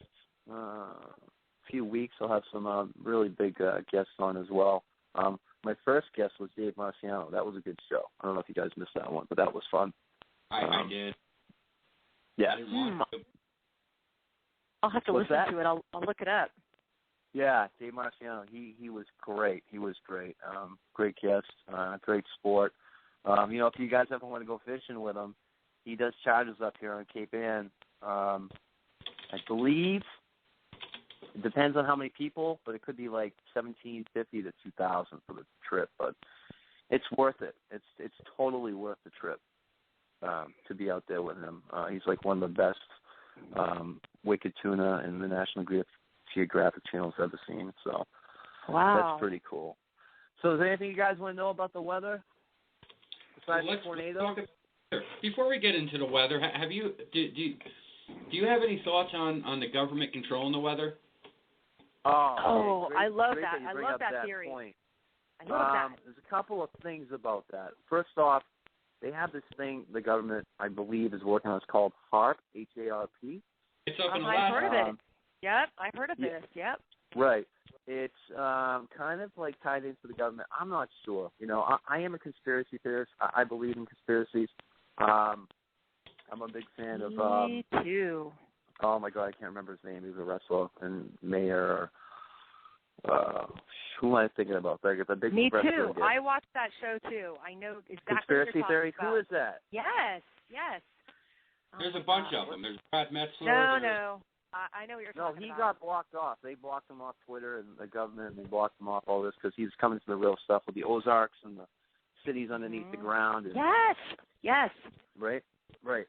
few weeks, I'll have some really big guests on as well. My first guest was Dave Marciano. That was a good show. I don't know if you guys missed that one, but that was fun. I did. Yeah. I didn't want to. I'll have to listen to it. I'll look it up. Yeah, Dave Marciano. He was great. He was great. Great guest. Great sport. You know, if you guys ever want to go fishing with him, he does charges up here on Cape Ann. I believe it depends on how many people, but it could be like $1,750 to $2,000 for the trip. But it's worth it. It's totally worth the trip to be out there with him. He's like one of the best wicked tuna in the National Geographic Channel's ever seen. So that's pretty cool. So is there anything you guys want to know about the weather? Besides the tornado? Before we get into the weather, have you do you have any thoughts on the government controlling the weather? Oh, I love great that. you I bring love up that theory. Point. I love that. There's a couple of things about that. First off, they have this thing the government, I believe, is working on. It's called HARP, H-A-R-P. It's up in I've heard Alaska. of it. Yep, I've heard of this. Yep. Right. It's kind of like tied into the government. I'm not sure. You know, I am a conspiracy theorist. I believe in conspiracies. I'm a big fan of. Me too. Oh my God, I can't remember his name. He was a wrestler and mayor. Who am I thinking about? The big Me wrestler too. I watched that show too. I know exactly Conspiracy what you're theory. talking about. Who is that? Yes. Yes. There's a bunch of them. There's Brad Metzler. No. I know what you're talking about. No, he got blocked off. They blocked him off Twitter and the government, and they blocked him off all this because he was coming to the real stuff with the Ozarks and the cities underneath the ground. And, Yes. Right.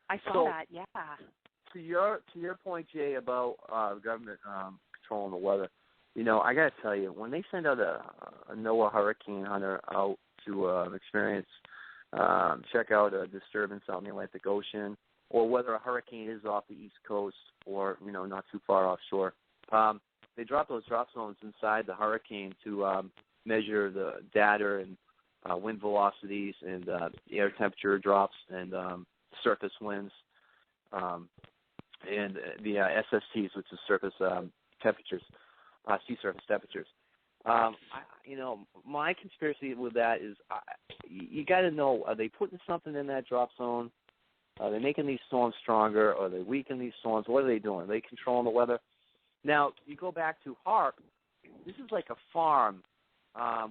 I saw that. Yeah. To your point, Jay, about the government controlling the weather, you know, I got to tell you, when they send out a NOAA hurricane hunter out to check out a disturbance out in the Atlantic Ocean, or whether a hurricane is off the East Coast or, you know, not too far offshore, they drop those drop zones inside the hurricane to measure the data and wind velocities and air temperature drops and surface winds and the SSTs, which is surface temperatures, sea surface temperatures. You know, my conspiracy with that is you got to know, are they putting something in that drop zone? Are they making these storms stronger? Are they weakening these storms? What are they doing? Are they controlling the weather? Now, you go back to HARP. This is like a farm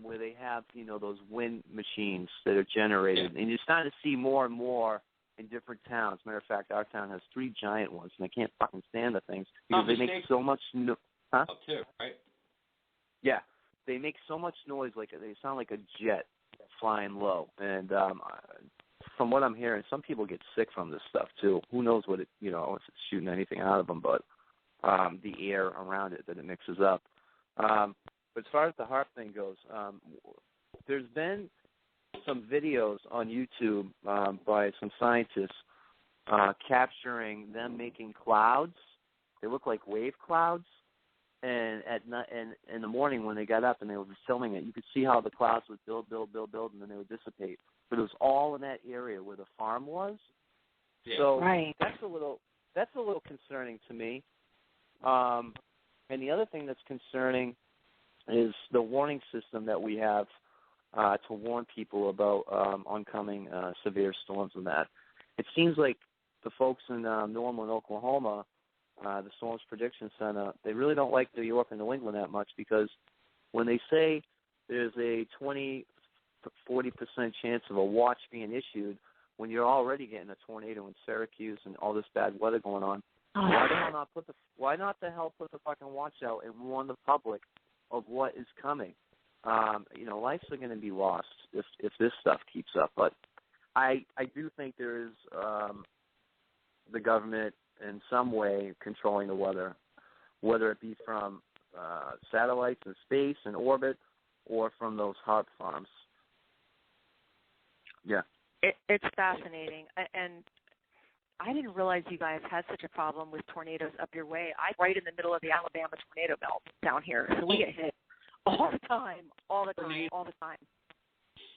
where they have, you know, those wind machines that are generated. And you're starting to see more and more in different towns. Matter of fact, our town has 3 giant ones, and I can't fucking stand the things because they make so much noise. Huh? Up too, right? Yeah, they make so much noise, like they sound like a jet flying low. And from what I'm hearing, some people get sick from this stuff too. Who knows what it, if it's shooting anything out of them, but the air around it that it mixes up. But as far as the HAARP thing goes, there's been some videos on YouTube by some scientists capturing them making clouds. They look like wave clouds. And at night, and in the morning when they got up and they were filming it, you could see how the clouds would build, and then they would dissipate. But it was all in that area where the farm was. Yeah. So right. that's a little concerning to me. And the other thing that's concerning is the warning system that we have to warn people about oncoming severe storms and that. It seems like the folks in Norman, Oklahoma, the Storms Prediction Center, they really don't like New York and New England that much because when they say there's a 20-40% chance of a watch being issued, when you're already getting a tornado in Syracuse and all this bad weather going on, why not the hell put the fucking watch out and warn the public of what is coming? Lives are going to be lost if this stuff keeps up. But I do think there is the government in some way controlling the weather, whether it be from satellites in space and orbit or from those HAARP farms. Yeah. It's fascinating. And I didn't realize you guys had such a problem with tornadoes up your way. I'm right in the middle of the Alabama tornado belt down here, so we get hit all the time.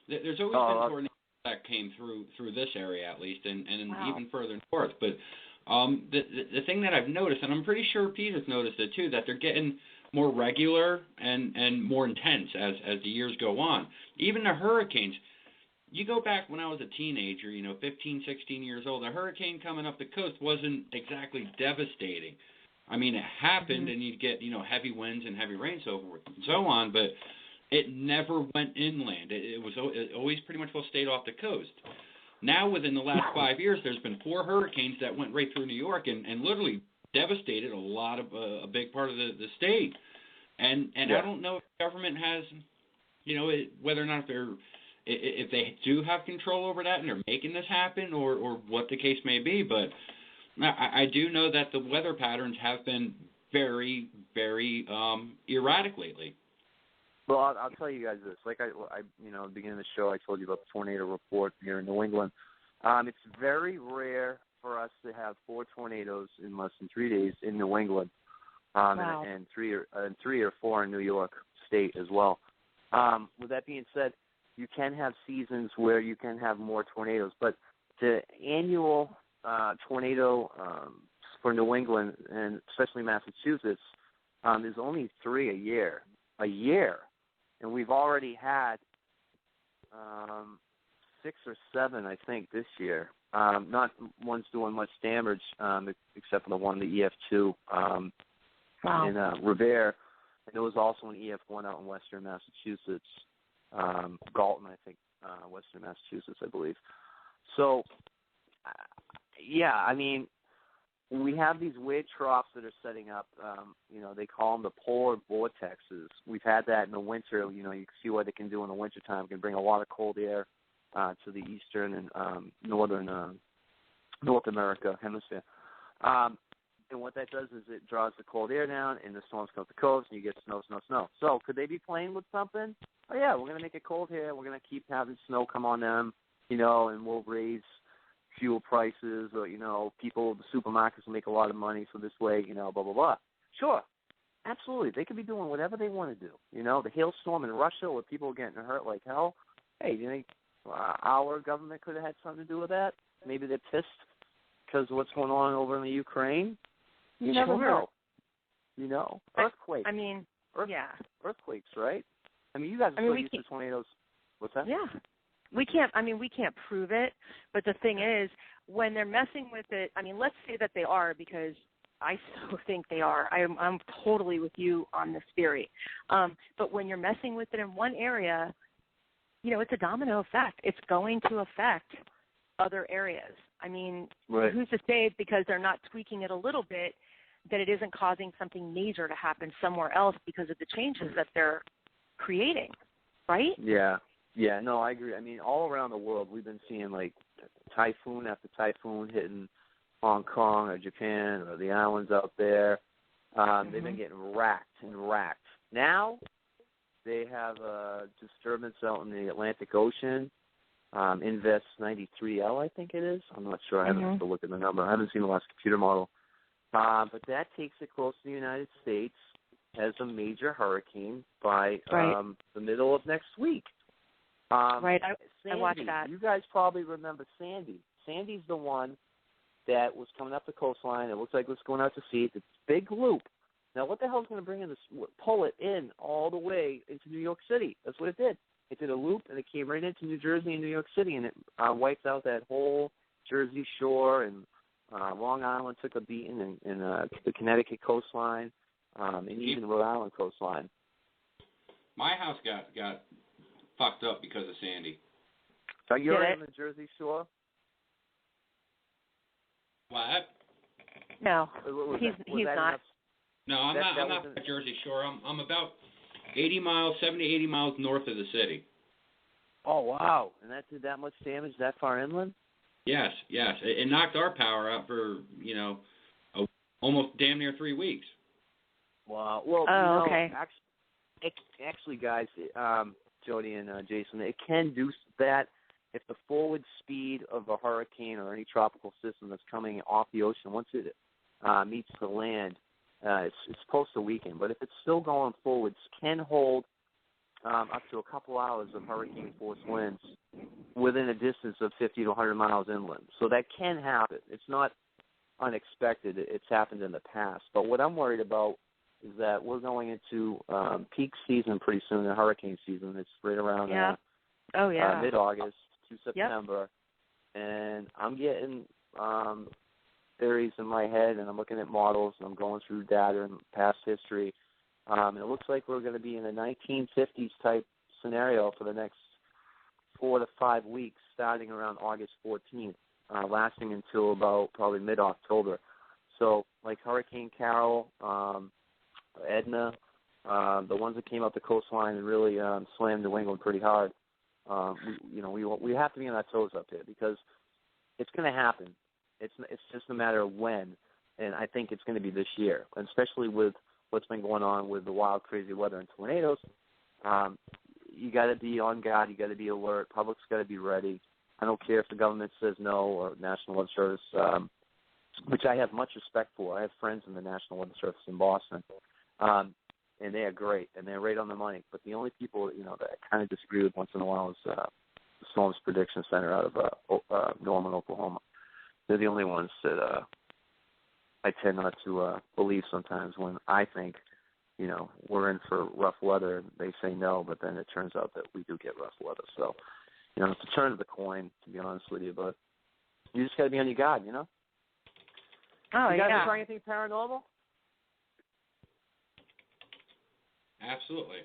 There's always been tornadoes that came through this area at least, and wow. even further north. But the thing that I've noticed, and I'm pretty sure Peter's noticed it too, that they're getting more regular and more intense as the years go on. Even the hurricanes. You go back when I was a teenager, 15, 16 years old, a hurricane coming up the coast wasn't exactly devastating. I mean, it happened, and you'd get, heavy winds and heavy rain, so forth and so on, but it never went inland. It always pretty much stayed off the coast. Now, within the last 5 years, there's been 4 hurricanes that went right through New York and literally devastated a big part of the state. And I don't know if the government has, whether or not if they do have control over that and they're making this happen or what the case may be, but I do know that the weather patterns have been very, very erratic lately. Well, I'll tell you guys this. Like at the beginning of the show, I told you about the tornado report here in New England. It's very rare for us to have 4 tornadoes in less than 3 days in New England, wow. and 3 or 4 in New York State as well. With that being said, you can have seasons where you can have more tornadoes, but the annual tornado for New England and especially Massachusetts is only 3 a year. And we've already had 6 or 7, I think, this year. Not one's doing much damage except for the one, the EF2 wow. in Revere. And there was also an EF1 out in western Massachusetts. Galton, I think, western Massachusetts, I believe. So, I mean, we have these weird troughs that are setting up. They call them the polar vortexes. We've had that in the winter. You can see what they can do in the wintertime. It can bring a lot of cold air to the eastern and northern North America hemisphere. And what that does is it draws the cold air down, and the storms come up the coast, and you get snow. So could they be playing with something? Oh, yeah, we're going to make it cold here. We're going to keep having snow come on them, and we'll raise fuel prices or, the supermarkets will make a lot of money, so this way, blah, blah, blah. Sure, absolutely. They could be doing whatever they want to do. The hailstorm in Russia where people are getting hurt like hell, hey, do you think our government could have had something to do with that? Maybe they're pissed because of what's going on over in the Ukraine. You never know. Earthquakes. Earthquakes, right? I mean, you guys are so used to tornadoes. What's that? Yeah. We can't prove it, but the thing is, when they're messing with it, let's say that they are, because I so think they are. I'm totally with you on this theory. But when you're messing with it in one area, it's a domino effect. It's going to affect other areas. I mean, Right. who's to say because they're not tweaking it a little bit that it isn't causing something major to happen somewhere else because of the changes that they're creating, right? Yeah. Yeah, no, I agree. I mean, all around the world, we've been seeing, like, typhoon after typhoon hitting Hong Kong or Japan or the islands out there. They've been getting racked and racked. Now they have a disturbance out in the Atlantic Ocean, Invest 93L, I think it is. I'm not sure. I haven't had to look at the number. I haven't seen the last computer model. But that takes it close to the United States as a major hurricane by the middle of next week. Right, Sandy, I watched that. You guys probably remember Sandy. Sandy's the one that was coming up the coastline. It looks like it was going out to sea. It's a big loop. Now, what the hell is going to bring in this? Pull it in all the way into New York City. That's what it did. It did a loop, and it came right into New Jersey and New York City, and it wiped out that whole Jersey shore, and Long Island took a beating, and the Connecticut coastline, and even Rhode Island coastline. My house got fucked up because of Sandy. So you're on the Jersey shore? What? No, he's not. No, I'm not on the Jersey Shore. I'm about 70, 80 miles north of the city. Oh, wow. And that did that much damage that far inland? Yes. It knocked our power out for, almost damn near 3 weeks. Wow. Well, okay. Actually, guys, Jody and Jason, it can do that if the forward speed of a hurricane or any tropical system that's coming off the ocean, once it meets the land, it's supposed to weaken. But if it's still going forwards, can hold up to a couple hours of hurricane force winds within a distance of 50 to 100 miles inland. So that can happen. It's not unexpected. It's happened in the past. But what I'm worried about is that we're going into peak season pretty soon, the hurricane season. It's right around mid-August to September. Yep. And I'm getting theories in my head, and I'm looking at models, and I'm going through data and past history. And it looks like we're going to be in a 1950s type scenario for the next 4 to 5 weeks, starting around August 14th, lasting until about probably mid-October. So, like Hurricane Carol, Edna, the ones that came up the coastline and really slammed New England pretty hard. We have to be on our toes up here because it's going to happen. It's just a matter of when, and I think it's going to be this year, and especially with what's been going on with the wild, crazy weather and tornadoes. You got to be on guard. You got to be alert. Public's got to be ready. I don't care if the government says no or National Weather Service, which I have much respect for. I have friends in the National Weather Service in Boston, and they are great, and they're right on the money. But the only people that I kind of disagree with once in a while is the Storms Prediction Center out of Norman, Oklahoma. They're the only ones that I tend not to believe sometimes when I think, we're in for rough weather. They say no, but then it turns out that we do get rough weather. So, it's a turn of the coin, to be honest with you. But you just got to be on your guard, Oh, you guys try anything paranormal? Absolutely.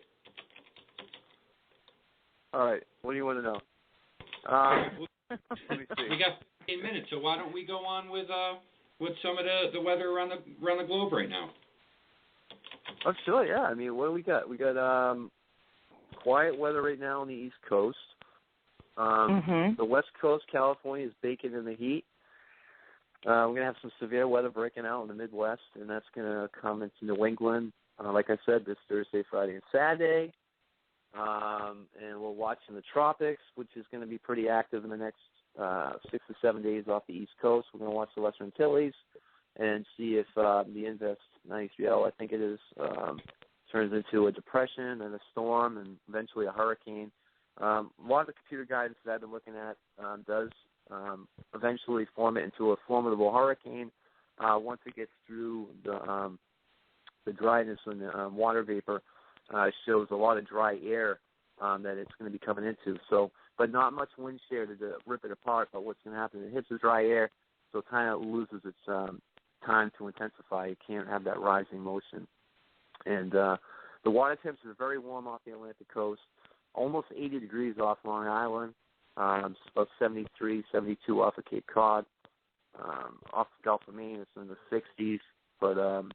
All right. What do you want to know? Let me see. We got 15 minutes, so why don't we go on with some of the weather around the globe right now? Oh, sure, yeah. I mean, what do we got? We got quiet weather right now on the East Coast. The West Coast, California, is baking in the heat. We're going to have some severe weather breaking out in the Midwest, and that's going to come into New England, like I said, this Thursday, Friday, and Saturday. And we're watching the tropics, which is going to be pretty active in the next 6 to 7 days off the East Coast. We're going to watch the Western Antilles and see if the Invest 93L, I think it is, turns into a depression and a storm and eventually a hurricane. A lot of the computer guidance that I've been looking at does eventually form it into a formidable hurricane once it gets through the dryness and the water vapor. Shows a lot of dry air that it's going to be coming into. So, but not much wind shear to rip it apart. But what's going to happen? It hits the dry air, so it kind of loses its time to intensify. It can't have that rising motion. And the water temps are very warm off the Atlantic coast, almost 80 degrees off Long Island, about 73, 72 off of Cape Cod. off the Gulf of Maine. It's in the 60s, but the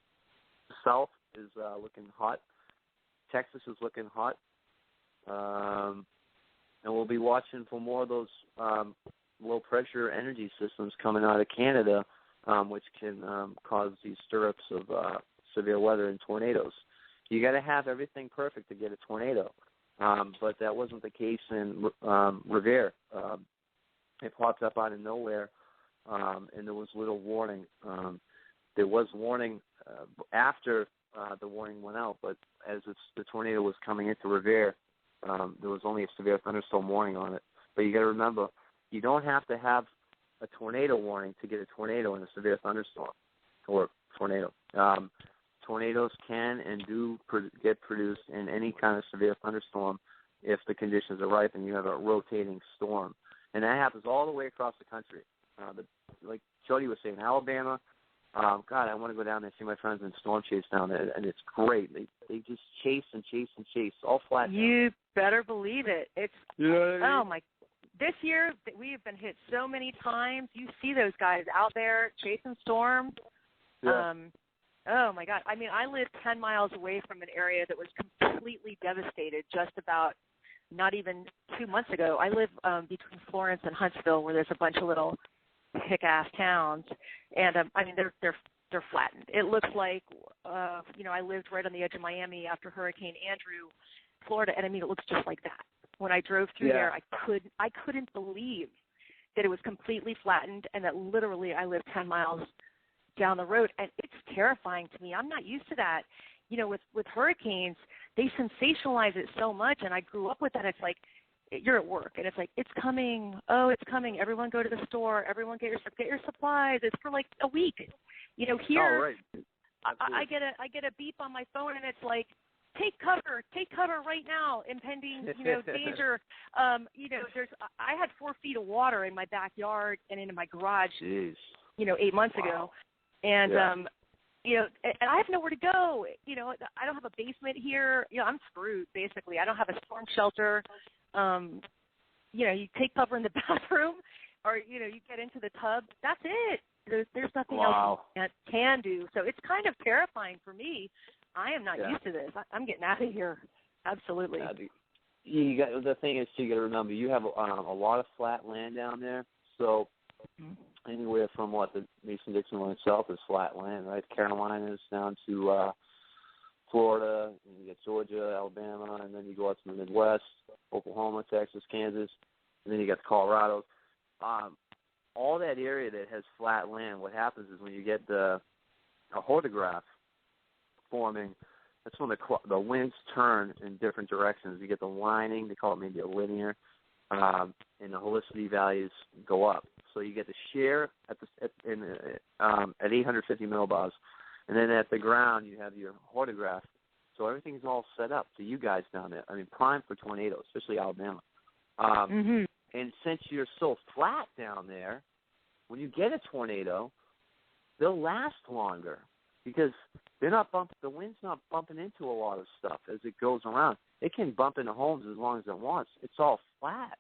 South is looking hot. Texas is looking hot. And we'll be watching for more of those low-pressure energy systems coming out of Canada, which can cause these stirrups of severe weather and tornadoes. You got to have everything perfect to get a tornado, but that wasn't the case in Revere. It popped up out of nowhere, and there was little warning. There was warning after the warning went out, but as the tornado was coming into Revere, there was only a severe thunderstorm warning on it. But you got to remember, you don't have to have a tornado warning to get a tornado in a severe thunderstorm or tornado. Tornadoes can and do get produced in any kind of severe thunderstorm if the conditions are ripe and you have a rotating storm. And that happens all the way across the country. Like Jody was saying, Alabama, God, I want to go down there and see my friends in storm chase down there, and it's great. They just chase and chase and chase, all flat. You better believe it. It's you know what I mean? Oh my! This year we have been hit so many times. You see those guys out there chasing storms. Yeah. Oh my God! I mean, I live 10 miles away from an area that was completely devastated. Just about not even 2 months ago. I live between Florence and Huntsville, where there's a bunch of little kick-ass towns, and I mean they're flattened. It looks like I lived right on the edge of Miami after Hurricane Andrew, Florida, and I mean it looks just like that. When I drove through there, I couldn't believe that it was completely flattened, and that literally I live 10 miles down the road, and it's terrifying to me. I'm not used to that. With hurricanes, they sensationalize it so much, and I grew up with that. It's like, you're at work, and it's like, it's coming. Oh, it's coming. Everyone go to the store. Everyone get your supplies. It's for like a week. Here, oh, right. I get a beep on my phone, and it's like, take cover right now, impending, danger. I had 4 feet of water in my backyard and in my garage, Jeez. 8 months ago, and and I have nowhere to go. I don't have a basement here. I'm screwed basically. I don't have a storm shelter. You take cover in the bathroom, or you get into the tub. That's it. There's nothing else you can do. So it's kind of terrifying for me. I am not used to this. I'm getting out of here. Absolutely. The thing is, you got to remember, you have a lot of flat land down there. So anywhere from the Mason-Dixon line itself is flat land, right? Carolinas down to Florida, and you get Georgia, Alabama, and then you go out to the Midwest, Oklahoma, Texas, Kansas, and then you got the Colorado. All that area that has flat land, what happens is when you get a hodograph forming, that's when the winds turn in different directions. You get the lining, they call it maybe a linear, and the helicity values go up. So you get the shear at 850 millibars, and then at the ground you have your hodograph. So everything's all set up for you guys down there. I mean, prime for tornadoes, especially Alabama. And since you're so flat down there, when you get a tornado, they'll last longer because the wind's not bumping into a lot of stuff as it goes around. It can bump into homes as long as it wants. It's all flat.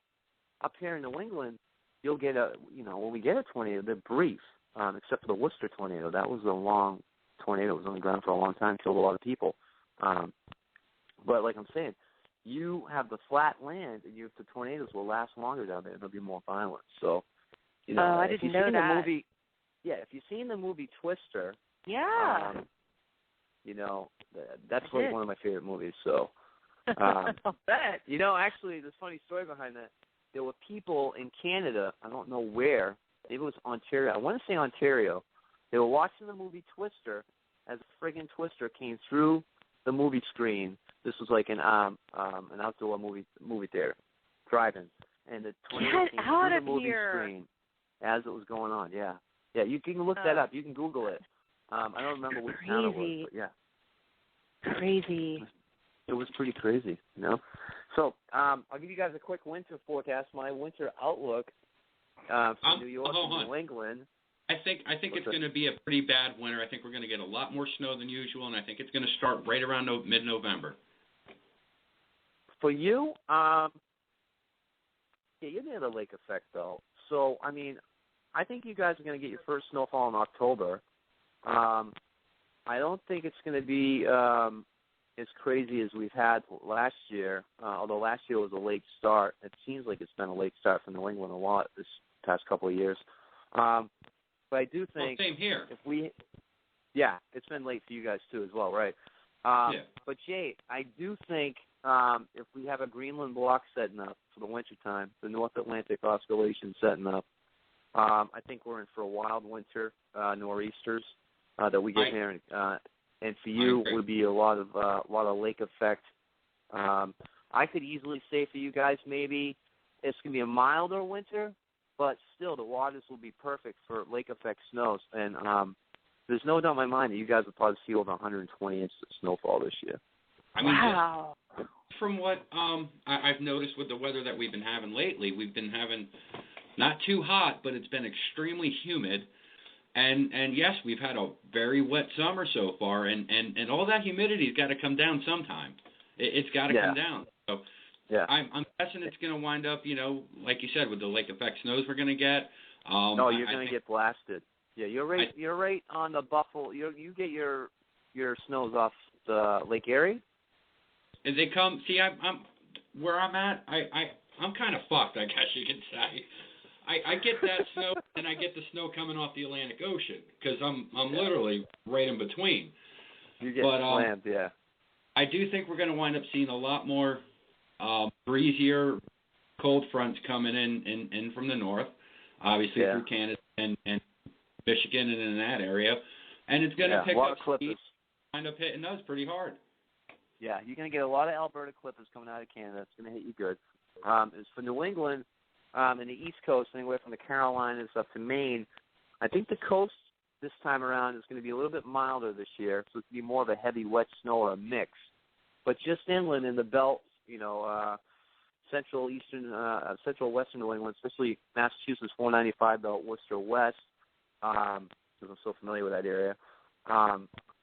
Up here in New England, you'll get when we get a tornado, they're brief, except for the Worcester tornado. That was a long tornado. It was on the ground for a long time, killed a lot of people. But like I'm saying, you have the flat land, and the tornadoes will last longer down there. They'll be more violent. So, I didn't know that. If you've seen the movie Twister, yeah, that's like one of my favorite movies. So, I'll bet. Actually, there's a funny story behind that. There were people in Canada, I don't know where, maybe it was Ontario. I want to say Ontario. They were watching the movie Twister as a friggin' twister came through the movie screen. This was like an outdoor movie theater, drive-in, and the tornado came through the movie screen as it was going on. Yeah, you can look that up. You can Google it. I don't remember which town it was, but yeah. Crazy. It was pretty crazy, So I'll give you guys a quick winter forecast. My winter outlook for New York and New England. I think it's going to be a pretty bad winter. I think we're going to get a lot more snow than usual, and I think it's going to start right around mid-November. For you, you're near the lake effect, though. So, I mean, I think you guys are going to get your first snowfall in October. I don't think it's going to be as crazy as we've had last year, although last year was a late start. It seems like it's been a late start for New England a lot this past couple of years. But I do think same here. It's been late for you guys too as well, right? But Jay, I do think if we have a Greenland block setting up for the wintertime, the North Atlantic Oscillation setting up, I think we're in for a wild winter, nor'easters that we get here, and for you it would be a lot of lake effect. I could easily say for you guys maybe it's gonna be a milder winter, but still the waters will be perfect for lake effect snows. And there's no doubt in my mind that you guys will probably see over 120 inches of snowfall this year. I mean, wow. From what I've noticed with the weather that we've been having lately, we've been having not too hot, but it's been extremely humid. And yes, we've had a very wet summer so far, and all that humidity's got to come down sometime. It's got to come down. So I'm guessing it's going to wind up, like you said, with the lake effect snows we're going to get. No, you're going to get blasted. Yeah, you're right on the Buffalo. You get your snows off the Lake Erie. And they come. See, I'm where I'm at. I'm kind of fucked, I guess you could say. I get that snow, and I get the snow coming off the Atlantic Ocean because I'm literally right in between. You get slammed, I do think we're going to wind up seeing a lot more breezier cold fronts coming in from the north, obviously through Canada and Michigan and in that area, and it's going to pick up speed, wind up hitting us pretty hard. Yeah, you're going to get a lot of Alberta clippers coming out of Canada. It's going to hit you good. As for New England, in the East Coast, anywhere from the Carolinas up to Maine, I think the coast this time around is going to be a little bit milder this year, so it's going to be more of a heavy wet snow or a mix. But just inland in the belt, central western New England, especially Massachusetts 495 belt, Worcester West, because I'm so familiar with that area,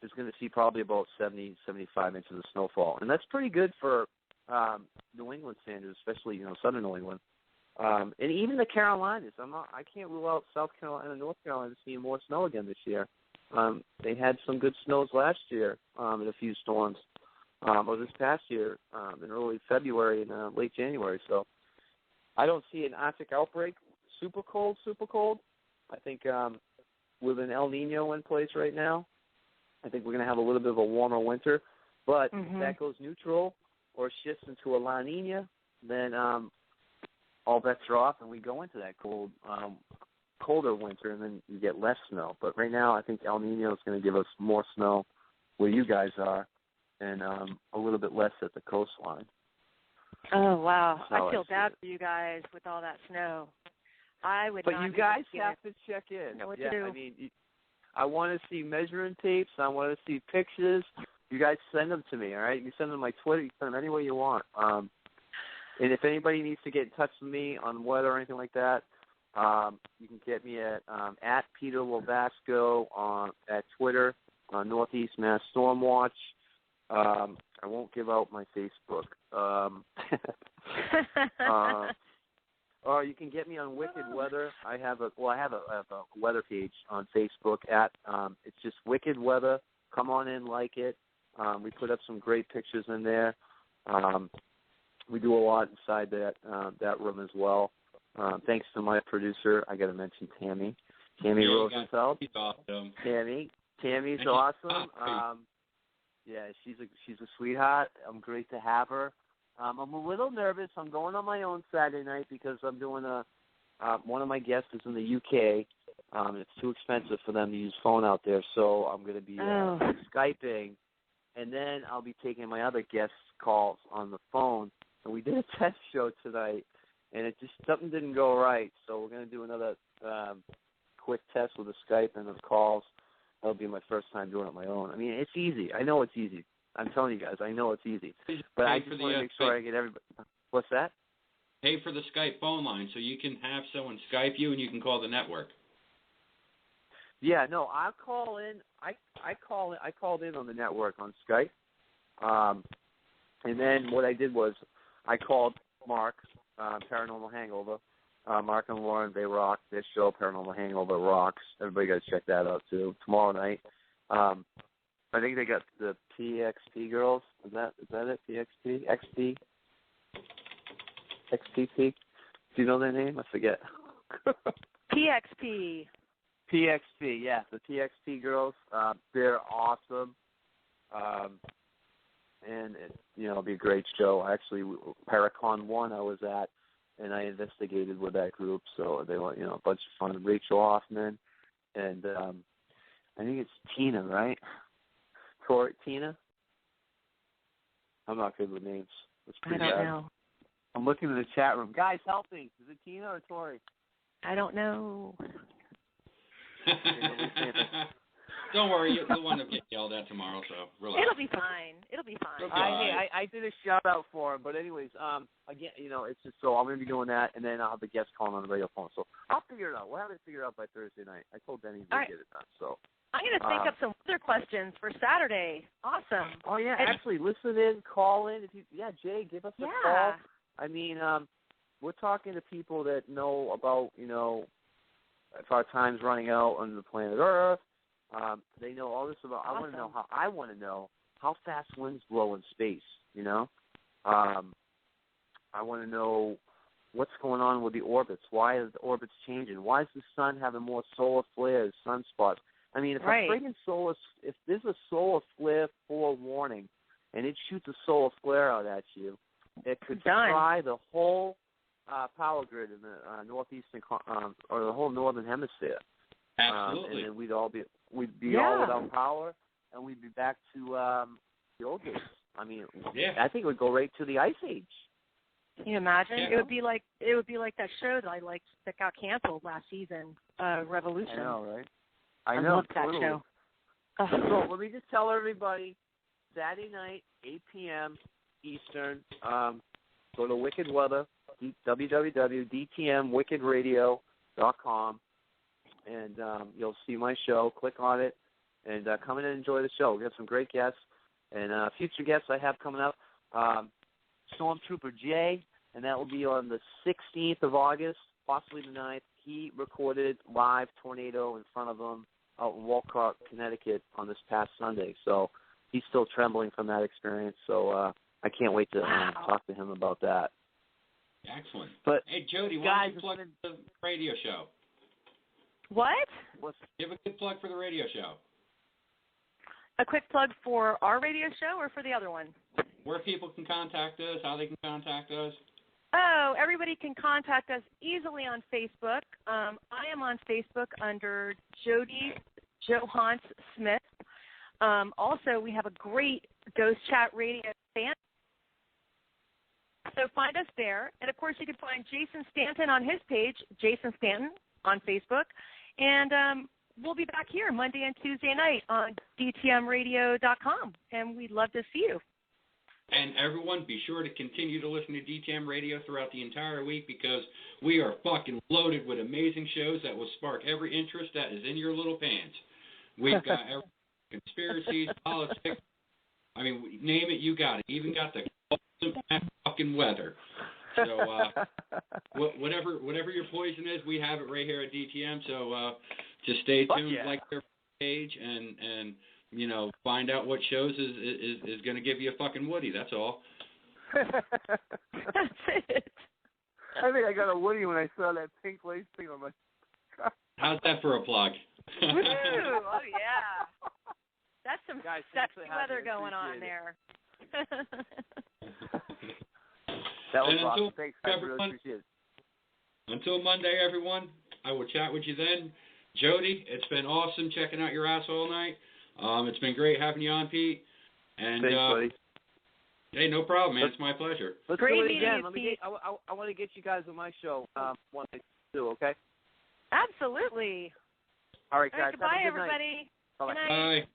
is going to see probably about 70, 75 inches of snowfall. And that's pretty good for New England standards, especially, southern New England. And even the Carolinas, I can't rule out South Carolina and North Carolina seeing more snow again this year. They had some good snows last year in a few storms, or this past year in early February and late January. So I don't see an Arctic outbreak super cold. I think with an El Nino in place right now, I think we're going to have a little bit of a warmer winter. But if that goes neutral or shifts into a La Nina, then all bets are off, and we go into that colder winter, and then you get less snow. But right now, I think El Nino is going to give us more snow where you guys are, and a little bit less at the coastline. Oh, wow. So I feel bad for you guys with all that snow. I would but not. You guys have to check in. Know what to do. I mean, I want to see measuring tapes. I want to see pictures. You guys send them to me, all right? You can send them to my Twitter. You can send them any way you want. And if anybody needs to get in touch with me on weather or anything like that, you can get me at Peter Lovasco at Twitter, Northeast Mass Stormwatch. I won't give out my Facebook. Or you can get me on Wicked Weather. I have a weather page on Facebook it's just Wicked Weather. Come on in, like it. We put up some great pictures in there. We do a lot inside that room as well. Thanks to my producer, I got to mention Tammy Rosenfeld. She's awesome. Tammy's awesome. She's a sweetheart. I'm great to have her. I'm a little nervous. I'm going on my own Saturday night because I'm doing one of my guests is in the UK. It's too expensive for them to use phone out there, so I'm going to be Skyping, and then I'll be taking my other guests' calls on the phone. And we did a test show tonight, and something didn't go right, so we're going to do another quick test with the Skype and the calls. That'll be my first time doing it on my own. I mean, it's easy. I know it's easy. I'm telling you guys, I know it's easy. But I just want to make sure I get everybody. What's that? Pay for the Skype phone line so you can have someone Skype you and you can call the network. Yeah, no, I'll call in. I called in on the network on Skype. And then what I did was I called Mark, Paranormal Hangover, Mark and Lauren, they rock. Their show, Paranormal Hangover, rocks. Everybody got to check that out, too. Tomorrow night. I think they got the PXP girls. Is that it? PXP? XP? XPP? Do you know their name? I forget. PXP. PXP, yeah. The PXP girls. They're awesome. And, it'll be a great show. Actually, Paracon 1 I was at, and I investigated with that group. So they were, a bunch of fun. Rachel Hoffman, and I think it's Tina, right? Tina? I'm not good with names. It's pretty I don't bad. know. I'm looking in the chat room. Guys, help me. Is it Tina or Tori? I don't know. Don't worry, you'll want to get yelled at tomorrow, so relax. It'll be fine. Okay. I did a shout out for him, but anyways, again, it's just so I'm gonna be doing that, and then I'll have the guests calling on the radio phone. So I'll figure it out. We'll have it figured out by Thursday night. I told Denny to get it done. So I'm gonna think up some other questions for Saturday. Awesome. Oh yeah, actually, listen in, call in. Jay, give us a call. I mean, we're talking to people that know about, if our time's running out on the planet Earth. They know all this about. Awesome. I want to know how fast winds blow in space. I want to know what's going on with the orbits. Why is the orbits changing? Why is the sun having more solar flares, sunspots? I mean, if if there's a solar flare forewarning, and it shoots a solar flare out at you, it could fry the whole power grid in the northeastern or the whole northern hemisphere. Absolutely. And then we'd be all without power, and we'd be back to the old days. I mean, I think it would go right to the Ice Age. Can you imagine? Yeah. It would be like that show that I liked that got canceled last season, Revolution. I know, right? I know. love that show. So let me just tell everybody, Saturday night, 8 p.m. Eastern, go to Wicked Weather, www.dtmwickedradio.com, and you'll see my show. Click on it, and come in and enjoy the show. We have some great guests, and future guests I have coming up. Stormtrooper Jay, and that will be on the 16th of August, possibly the 9th. He recorded live tornado in front of him out in Walcott, Connecticut on this past Sunday. So he's still trembling from that experience. So I can't wait to talk to him about that. Excellent. But hey, Jody, why don't you plug the radio show? What? Give a good plug for the radio show. A quick plug for our radio show or for the other one? Where people can contact us, how they can contact us. Oh, everybody can contact us easily on Facebook. I am on Facebook under Jody Johans Smith. Also, we have a great Ghost Chat Radio fan. So find us there. And, of course, you can find Jason Stanton on his page, Jason Stanton, on Facebook. And we'll be back here Monday and Tuesday night on dtmradio.com. And we'd love to see you. And everyone, be sure to continue to listen to DTM Radio throughout the entire week because we are fucking loaded with amazing shows that will spark every interest that is in your little pants. We've got conspiracies, politics. I mean, name it, you got it. Even got the fucking weather. So whatever your poison is, we have it right here at DTM. So just stay tuned, like their page, and find out what shows is going to give you a fucking Woody. That's all. That's it. I think I got a Woody when I saw that pink lace thing on my. How's that for a plug? Woo! Oh yeah. That's some sexy weather going on there. That was awesome. Thanks, I really appreciate it. Until Monday, everyone, I will chat with you then. Jody, it's been awesome checking out your ass all night. It's been great having you on, Pete. And thanks, buddy. Hey, no problem, man. It's my pleasure. Let's great do it meeting again. you, Pete. I want to get you guys on my show one day too, okay? Absolutely. All right, guys. Goodbye, have a good everybody. Night. Good night. Bye.